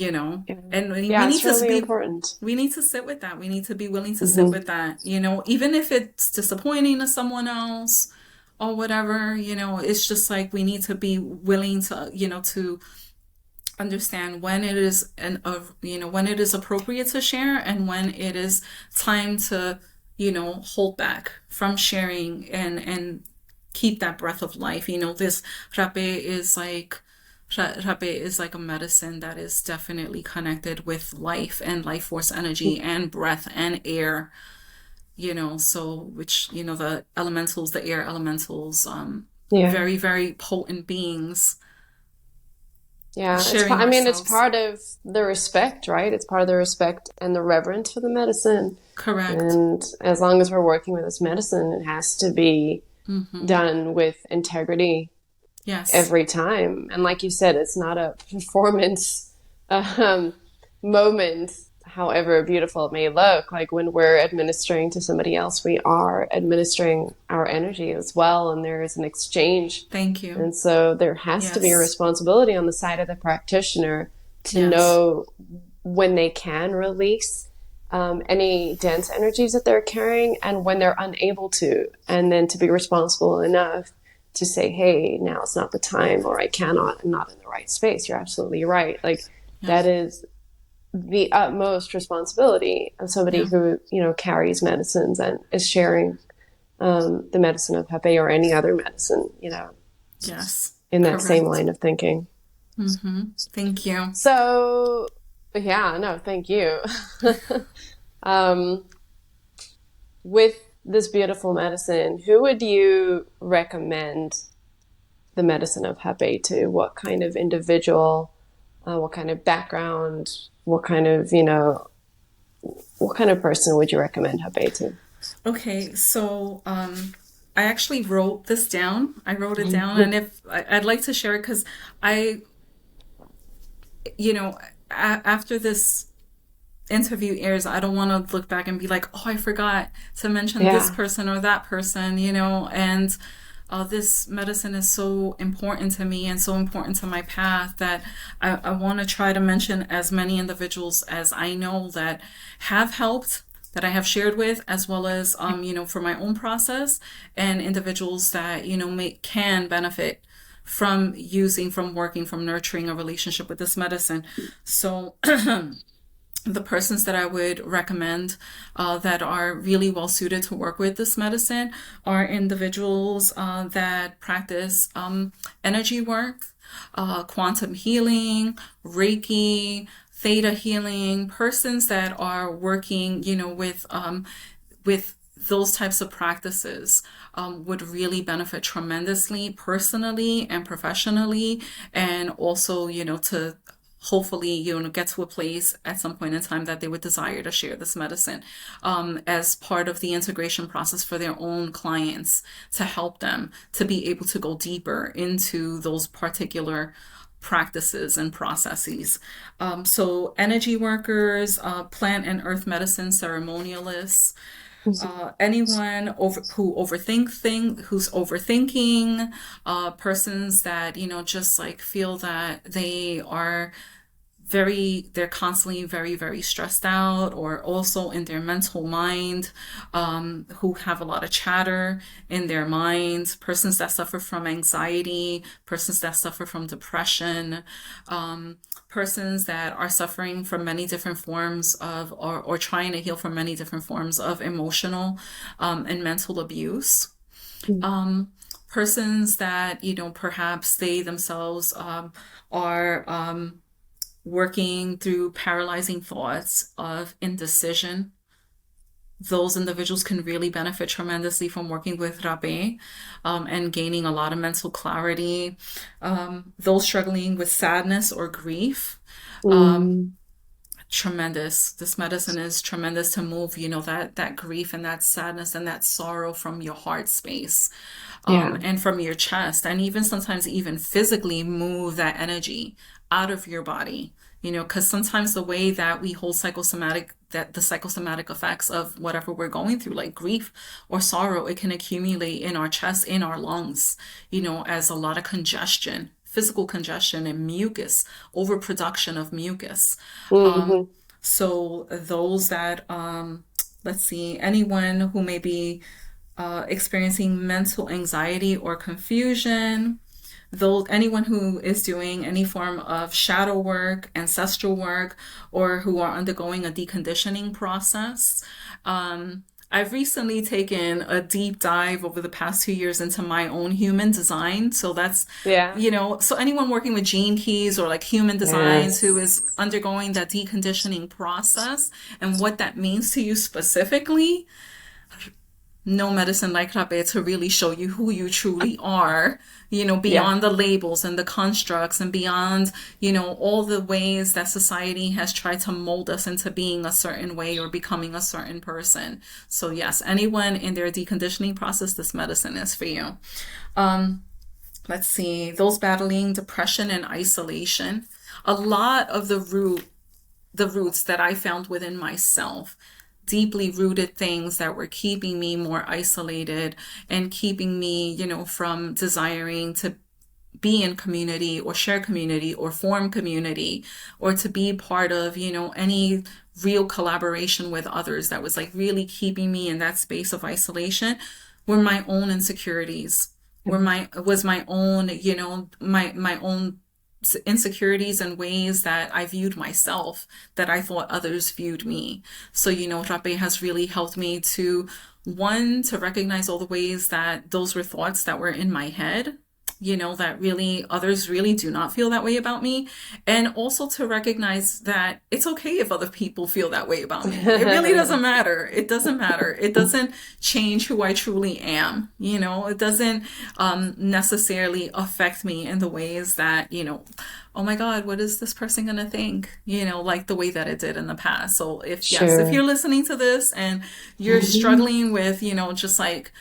you know, Yeah. and we Yeah, need it's to really be, important. we need to sit with that. We need to be willing to sit Hmm. with that, you know, even if it's disappointing to someone else or whatever, you know, it's just like we need to be willing to, you know, to understand when it is you know, when it is appropriate to share and when it is time to, you know, hold back from sharing and keep that breath of life. You know, this rapé is like rapé is like a medicine that is definitely connected with life and life force energy and breath and air, you know, so which, you know, the elementals, the air elementals, Yeah. very, very potent beings Yeah, sharing I mean, it's ourselves. part of the respect, right? It's part of the respect and the reverence for the medicine. Correct. And as long as we're working with this medicine, it has to be Mm-hmm. done with integrity Yes. every time. And like you said, it's not a performance um, moment, however beautiful it may look. Like when we're administering to somebody else, we are administering our energy as well, and there is an exchange. Thank you. And so there has to be a Yes. responsibility on the side of the practitioner to Yes. know when they can release any dense energies that they're carrying and when they're unable to, and then to be responsible enough to say, hey, now it's not the time, or I cannot, I'm not in the right space. You're absolutely right. Like Yeah. that is the utmost responsibility of somebody Yeah. who, you know, carries medicines and is sharing the medicine of Hapé or any other medicine, you know, Yes. in that same Correct. line of thinking. Mm-hmm. Thank you. So, yeah, no, thank you. um, with this beautiful medicine, who would you recommend the medicine of Hapé to? What kind of individual, what kind of background, what kind of, you know, what kind of person would you recommend Hapé to? Okay, so I actually wrote this down. I wrote it down, and if I'd like to share it because I, you know, after this interview airs, I don't want to look back and be like, oh, I forgot to mention this Yeah. person or that person, you know, and this medicine is so important to me and so important to my path that I want to try to mention as many individuals as I know that have helped, that I have shared with, as well as, you know, for my own process, and individuals that, you know, can benefit from using, from working, from nurturing a relationship with this medicine. So the persons that I would recommend that are really well suited to work with this medicine are individuals that practice energy work, quantum healing, Reiki, theta healing, persons that are working, you know, with those types of practices would really benefit tremendously personally and professionally, and also, you know, to hopefully, you know, get to a place at some point in time that they would desire to share this medicine as part of the integration process for their own clients, to help them to be able to go deeper into those particular practices and processes. So energy workers, plant and earth medicine ceremonialists, anyone who's overthinking, persons that, you know, just like feel that they're constantly very, very stressed out, or also in their mental mind, who have a lot of chatter in their minds, persons that suffer from anxiety, persons that suffer from depression, persons that are suffering from many different forms of, or trying to heal from many different forms of emotional and mental abuse. Persons that, you know, perhaps they themselves are working through paralyzing thoughts of indecision. Those individuals can really benefit tremendously from working with Rapé and gaining a lot of mental clarity. Those struggling with sadness or grief, Mm, tremendous. This medicine is tremendous to move, you know, that grief and that sadness and that sorrow from your heart space, yeah. and from your chest, and even sometimes even physically move that energy out of your body. You know, because sometimes the way that we hold the psychosomatic effects of whatever we're going through, like grief or sorrow, it can accumulate in our chest, in our lungs, you know, as a lot of congestion physical congestion and mucus, overproduction of mucus. Hmm. So those that, let's see, anyone who may be experiencing mental anxiety or confusion, those anyone who is doing any form of shadow work, ancestral work, or who are undergoing a deconditioning process. I've recently taken a deep dive over the past 2 years into my own human design. So that's, Yeah. so anyone working with gene keys or like human designs who Yes. is undergoing that deconditioning process and what that means to you specifically, no medicine like Hapé to really show you who you truly are, Yeah. beyond the labels and the constructs and beyond, all the ways that society has tried to mold us into being a certain way or becoming a certain person. So yes, anyone in their deconditioning process, this medicine is for you. Let's see, those battling depression and isolation. A lot of the roots that I found within myself, deeply rooted things that were keeping me more isolated and keeping me, from desiring to be in community or share community or form community or to be part of, any real collaboration with others that was like really keeping me in that space of isolation were my own insecurities, was my own, my own insecurities and ways that I viewed myself that I thought others viewed me. So, Rapé has really helped me to, one, to recognize all the ways that those were thoughts that were in my head, that really others really do not feel that way about me. And also to recognize that it's okay if other people feel that way about me. It really doesn't matter. It doesn't matter. It doesn't change who I truly am. It doesn't necessarily affect me in the ways that, oh my God, what is this person going to think? Like the way that it did in the past. So yes, if Sure. you're listening to this and you're Hmm. struggling with, just like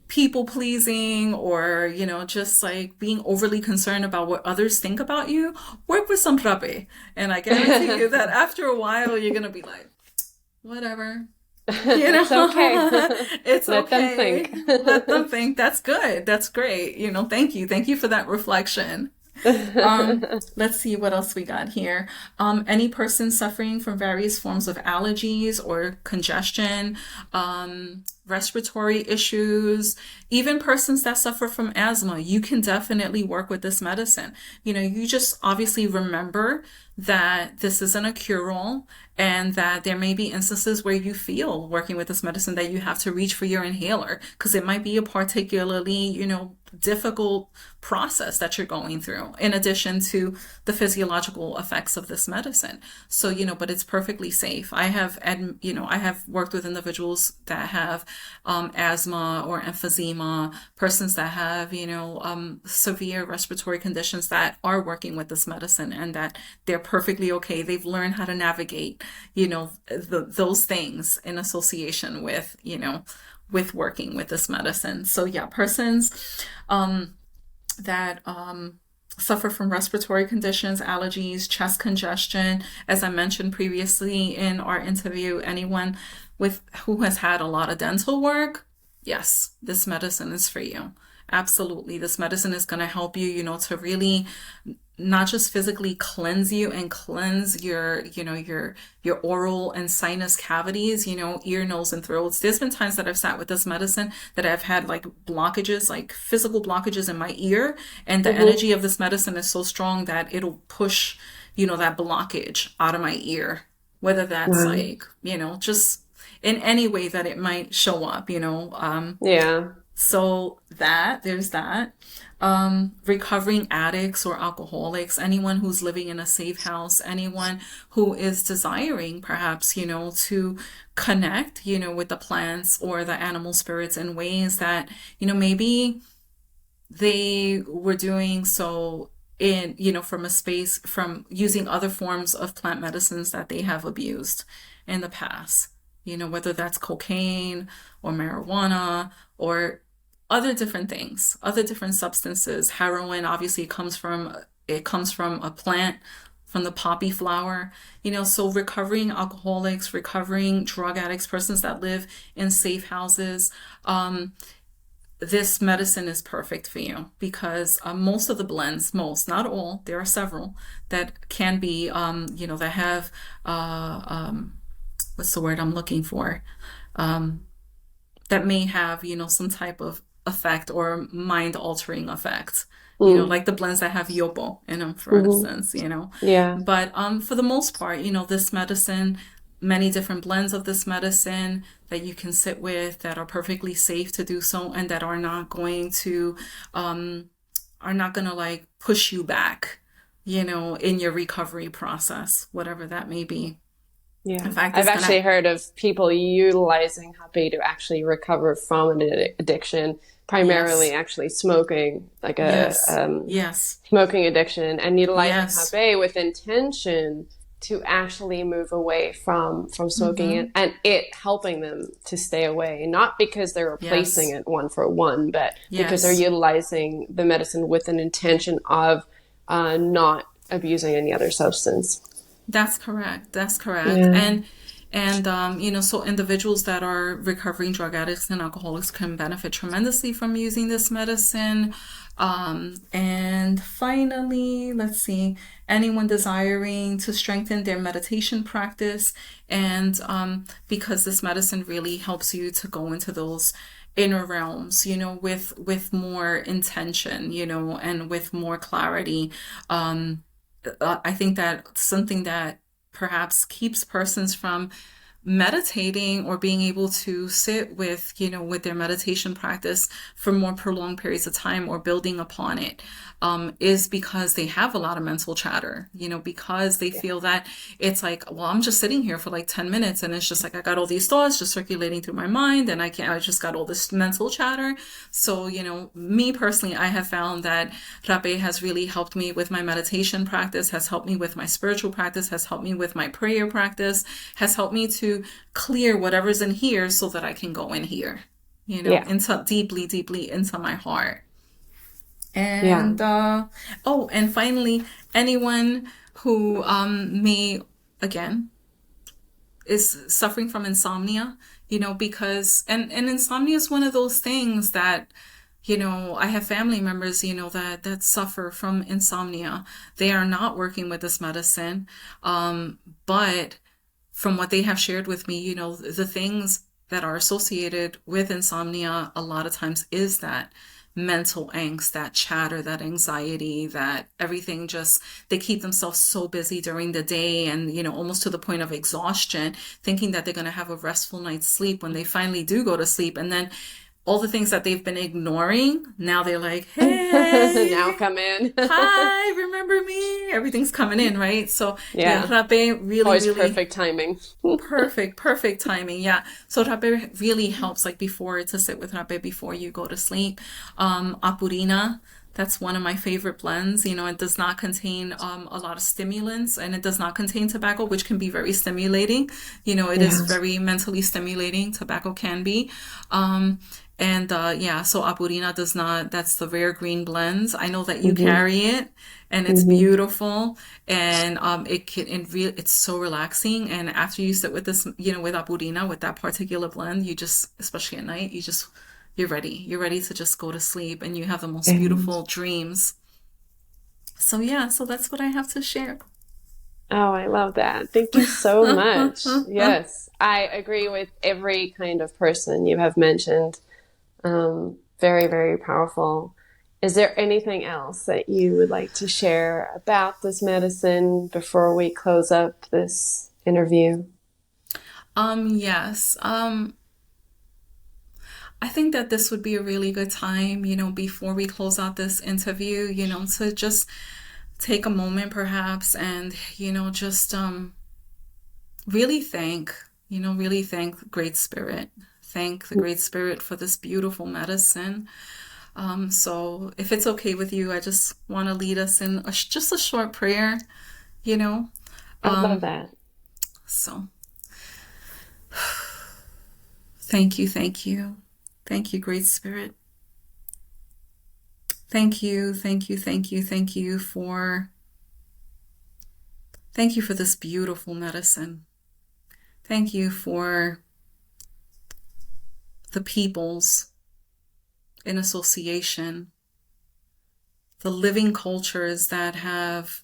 people pleasing or just like being overly concerned about what others think about you, work with some Rapé, and I guarantee you that after a while you're gonna be like, whatever, It's okay. it's Let them okay, think. let them think. That's good, that's great. Thank you for that reflection. Let's see what else we got here. Any person suffering from various forms of allergies or congestion, respiratory issues, even persons that suffer from asthma, you can definitely work with this medicine. You just obviously remember that this isn't a cure-all and that there may be instances where you feel working with this medicine that you have to reach for your inhaler because it might be a particularly, difficult process that you're going through in addition to the physiological effects of this medicine. So, but it's perfectly safe. I have worked with individuals that have asthma or emphysema, persons that have, severe respiratory conditions that are working with this medicine and that they're perfectly okay. They've learned how to navigate, those things in association with, with working with this medicine. So yeah, persons that suffer from respiratory conditions, allergies, chest congestion, as I mentioned previously in our interview, anyone who has had a lot of dental work, yes, this medicine is for you. Absolutely. This medicine is going to help you, to really not just physically cleanse you and cleanse your oral and sinus cavities, ear, nose, and throats. There's been times that I've sat with this medicine that I've had like blockages, like physical blockages in my ear, and the Hmm. energy of this medicine is so strong that it'll push, that blockage out of my ear, whether that's Wow. like, just in any way that it might show up, Yeah. so there's that. Recovering addicts or alcoholics, anyone who's living in a safe house, anyone who is desiring perhaps, to connect, with the plants or the animal spirits in ways that, maybe they were doing so in, from a space from using other forms of plant medicines that they have abused in the past, whether that's cocaine or marijuana or other different things, other different substances. Heroin obviously comes from a plant, from the poppy flower, so recovering alcoholics, recovering drug addicts, persons that live in safe houses, this medicine is perfect for you because most of the blends, most, not all, there are several that can be, that have, what's the word I'm looking for? Um, that may have, some type of effect or mind altering effect. Mm. Like the blends that have yopo in them, for Hmm. instance. Yeah. But for the most part, this medicine, many different blends of this medicine that you can sit with that are perfectly safe to do so and that um, are not gonna like push you back, in your recovery process, whatever that may be. In Yeah. fact, I've it's gonna, actually heard of people utilizing Hapé to actually recover from an addiction, primarily yes, actually smoking, like a yes, yes, smoking addiction, and utilizing yes. Hapé with intention to actually move away from smoking it Mm-hmm. and it helping them to stay away, not because they're replacing Yes. it one for one, but because they're Yes. utilizing the medicine with an intention of not abusing any other substance. That's correct. That's correct. Yeah. So individuals that are recovering drug addicts and alcoholics can benefit tremendously from using this medicine. And finally, let's see, anyone desiring to strengthen their meditation practice, and because this medicine really helps you to go into those inner realms, with more intention, and with more clarity. I think that something that perhaps keeps persons from meditating or being able to sit with their meditation practice for more prolonged periods of time or building upon it, is because they have a lot of mental chatter, because they feel that it's like, well, I'm just sitting here for like 10 minutes and it's just like I got all these thoughts just circulating through my mind and I just got all this mental chatter. So, me personally, I have found that Rapé has really helped me with my meditation practice, has helped me with my spiritual practice, has helped me with my prayer practice, has helped me to clear whatever's in here so that I can go in here, Yeah. into deeply, deeply into my heart. Yeah. And oh, and finally, anyone who may, again, is suffering from insomnia, because and insomnia is one of those things that, I have family members, that suffer from insomnia. They are not working with this medicine, but from what they have shared with me, the things that are associated with insomnia a lot of times is that mental angst, that chatter, that anxiety, that everything just, they keep themselves so busy during the day and, almost to the point of exhaustion, thinking that they're going to have a restful night's sleep when they finally do go to sleep. And then all the things that they've been ignoring, now they're like, Now hey, come in. hi, remember me? Everything's coming in, right? So yeah, Yeah. Rapé really, Always really perfect timing. perfect timing. Yeah. So Rapé really helps, like before, to sit with Rapé before you go to sleep. Apurina, that's one of my favorite blends. It does not contain a lot of stimulants and it does not contain tobacco, which can be very stimulating. It is Yeah. very mentally stimulating. Tobacco can be. And yeah, so Apurina does not, that's the rare green blends. I know that you Hmm. carry it and it's Hmm. beautiful and it's so relaxing. And after you sit with this, with Apurina, with that particular blend, you just, especially at night, you're ready. You're ready to just go to sleep and you have the most And beautiful dreams. So yeah, so that's what I have to share. oh, I love that. Thank you so much. Yes, I agree with every kind of person you have mentioned. Very, very powerful. Is there anything else that you would like to share about this medicine before we close up this interview? Yes. I think that this would be a really good time, before we close out this interview, to just take a moment perhaps and, just really thank, really thank the Great Spirit. Thank the Great Spirit for this beautiful medicine. So if it's okay with you, I just want to lead us in just a short prayer, you know. I love Um, that. so thank you, thank you. Thank you, Great Spirit. Thank you, thank you, thank you, thank you for this beautiful medicine. Thank you for the peoples in association, the living cultures that have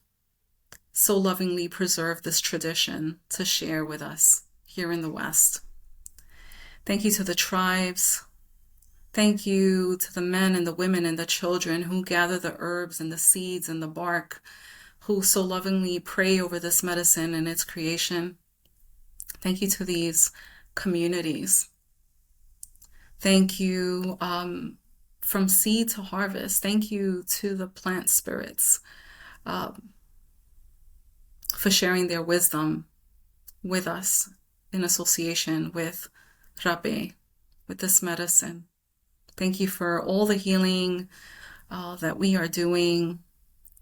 so lovingly preserved this tradition to share with us here in the West. Thank you to the tribes. Thank you to the men and the women and the children who gather the herbs and the seeds and the bark, who so lovingly pray over this medicine and its creation. Thank you to these communities. Thank you from seed to harvest. Thank you to the plant spirits for sharing their wisdom with us in association with Hapé, with this medicine. Thank you for all the healing that we are doing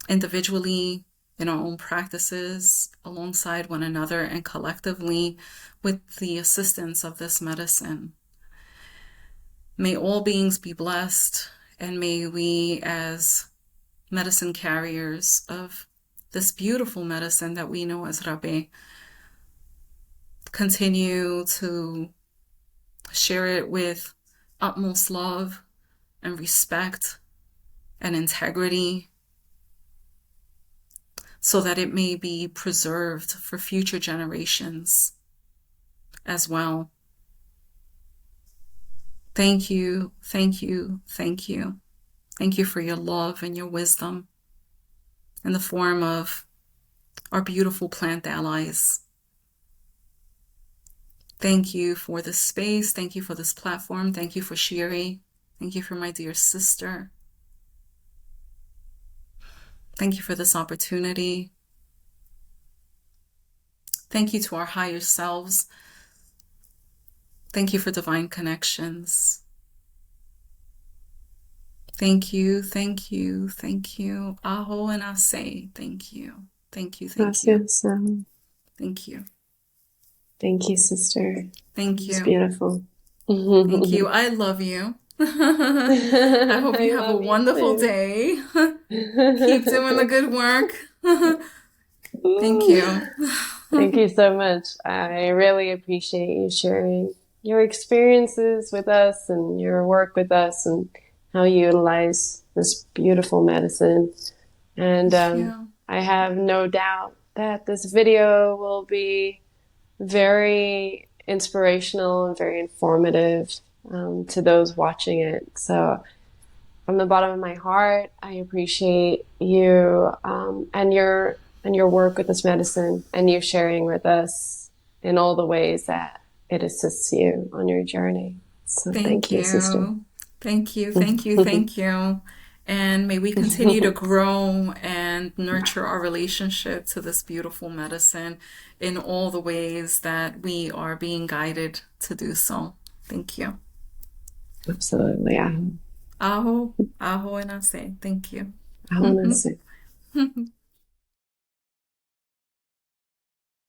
individually in our own practices, alongside one another, and collectively with the assistance of this medicine. May all beings be blessed, and may we, as medicine carriers of this beautiful medicine that we know as Hapé, continue to share it with utmost love and respect and integrity, so that it may be preserved for future generations as well. Thank you, thank you, thank you. Thank you for your love and your wisdom in the form of our beautiful plant allies. Thank you for this space. Thank you for this platform. Thank you for Shiri. Thank you for my dear sister. Thank you for this opportunity. Thank you to our higher selves. Thank you for divine connections. Thank you, thank you, thank you. Aho and Ase, thank you. Thank you, thank you. Thank you. Thank you, sister. Thank you. It's beautiful. Thank you. I love you. I hope you have a wonderful day. Keep doing the good work. Thank you. Thank you so much. I really appreciate you sharing your experiences with us and your work with us and how you utilize this beautiful medicine. And I have no doubt that this video will be very inspirational and very informative to those watching it. So from the bottom of my heart, I appreciate you and your work with this medicine, and you sharing with us in all the ways that it assists you on your journey. So thank you, sister. Thank you, thank you, thank you. And may we continue to grow and nurture our relationship to this beautiful medicine in all the ways that we are being guided to do so. Thank you. Absolutely. Aho, aho, and I say thank you. Aho, and I say.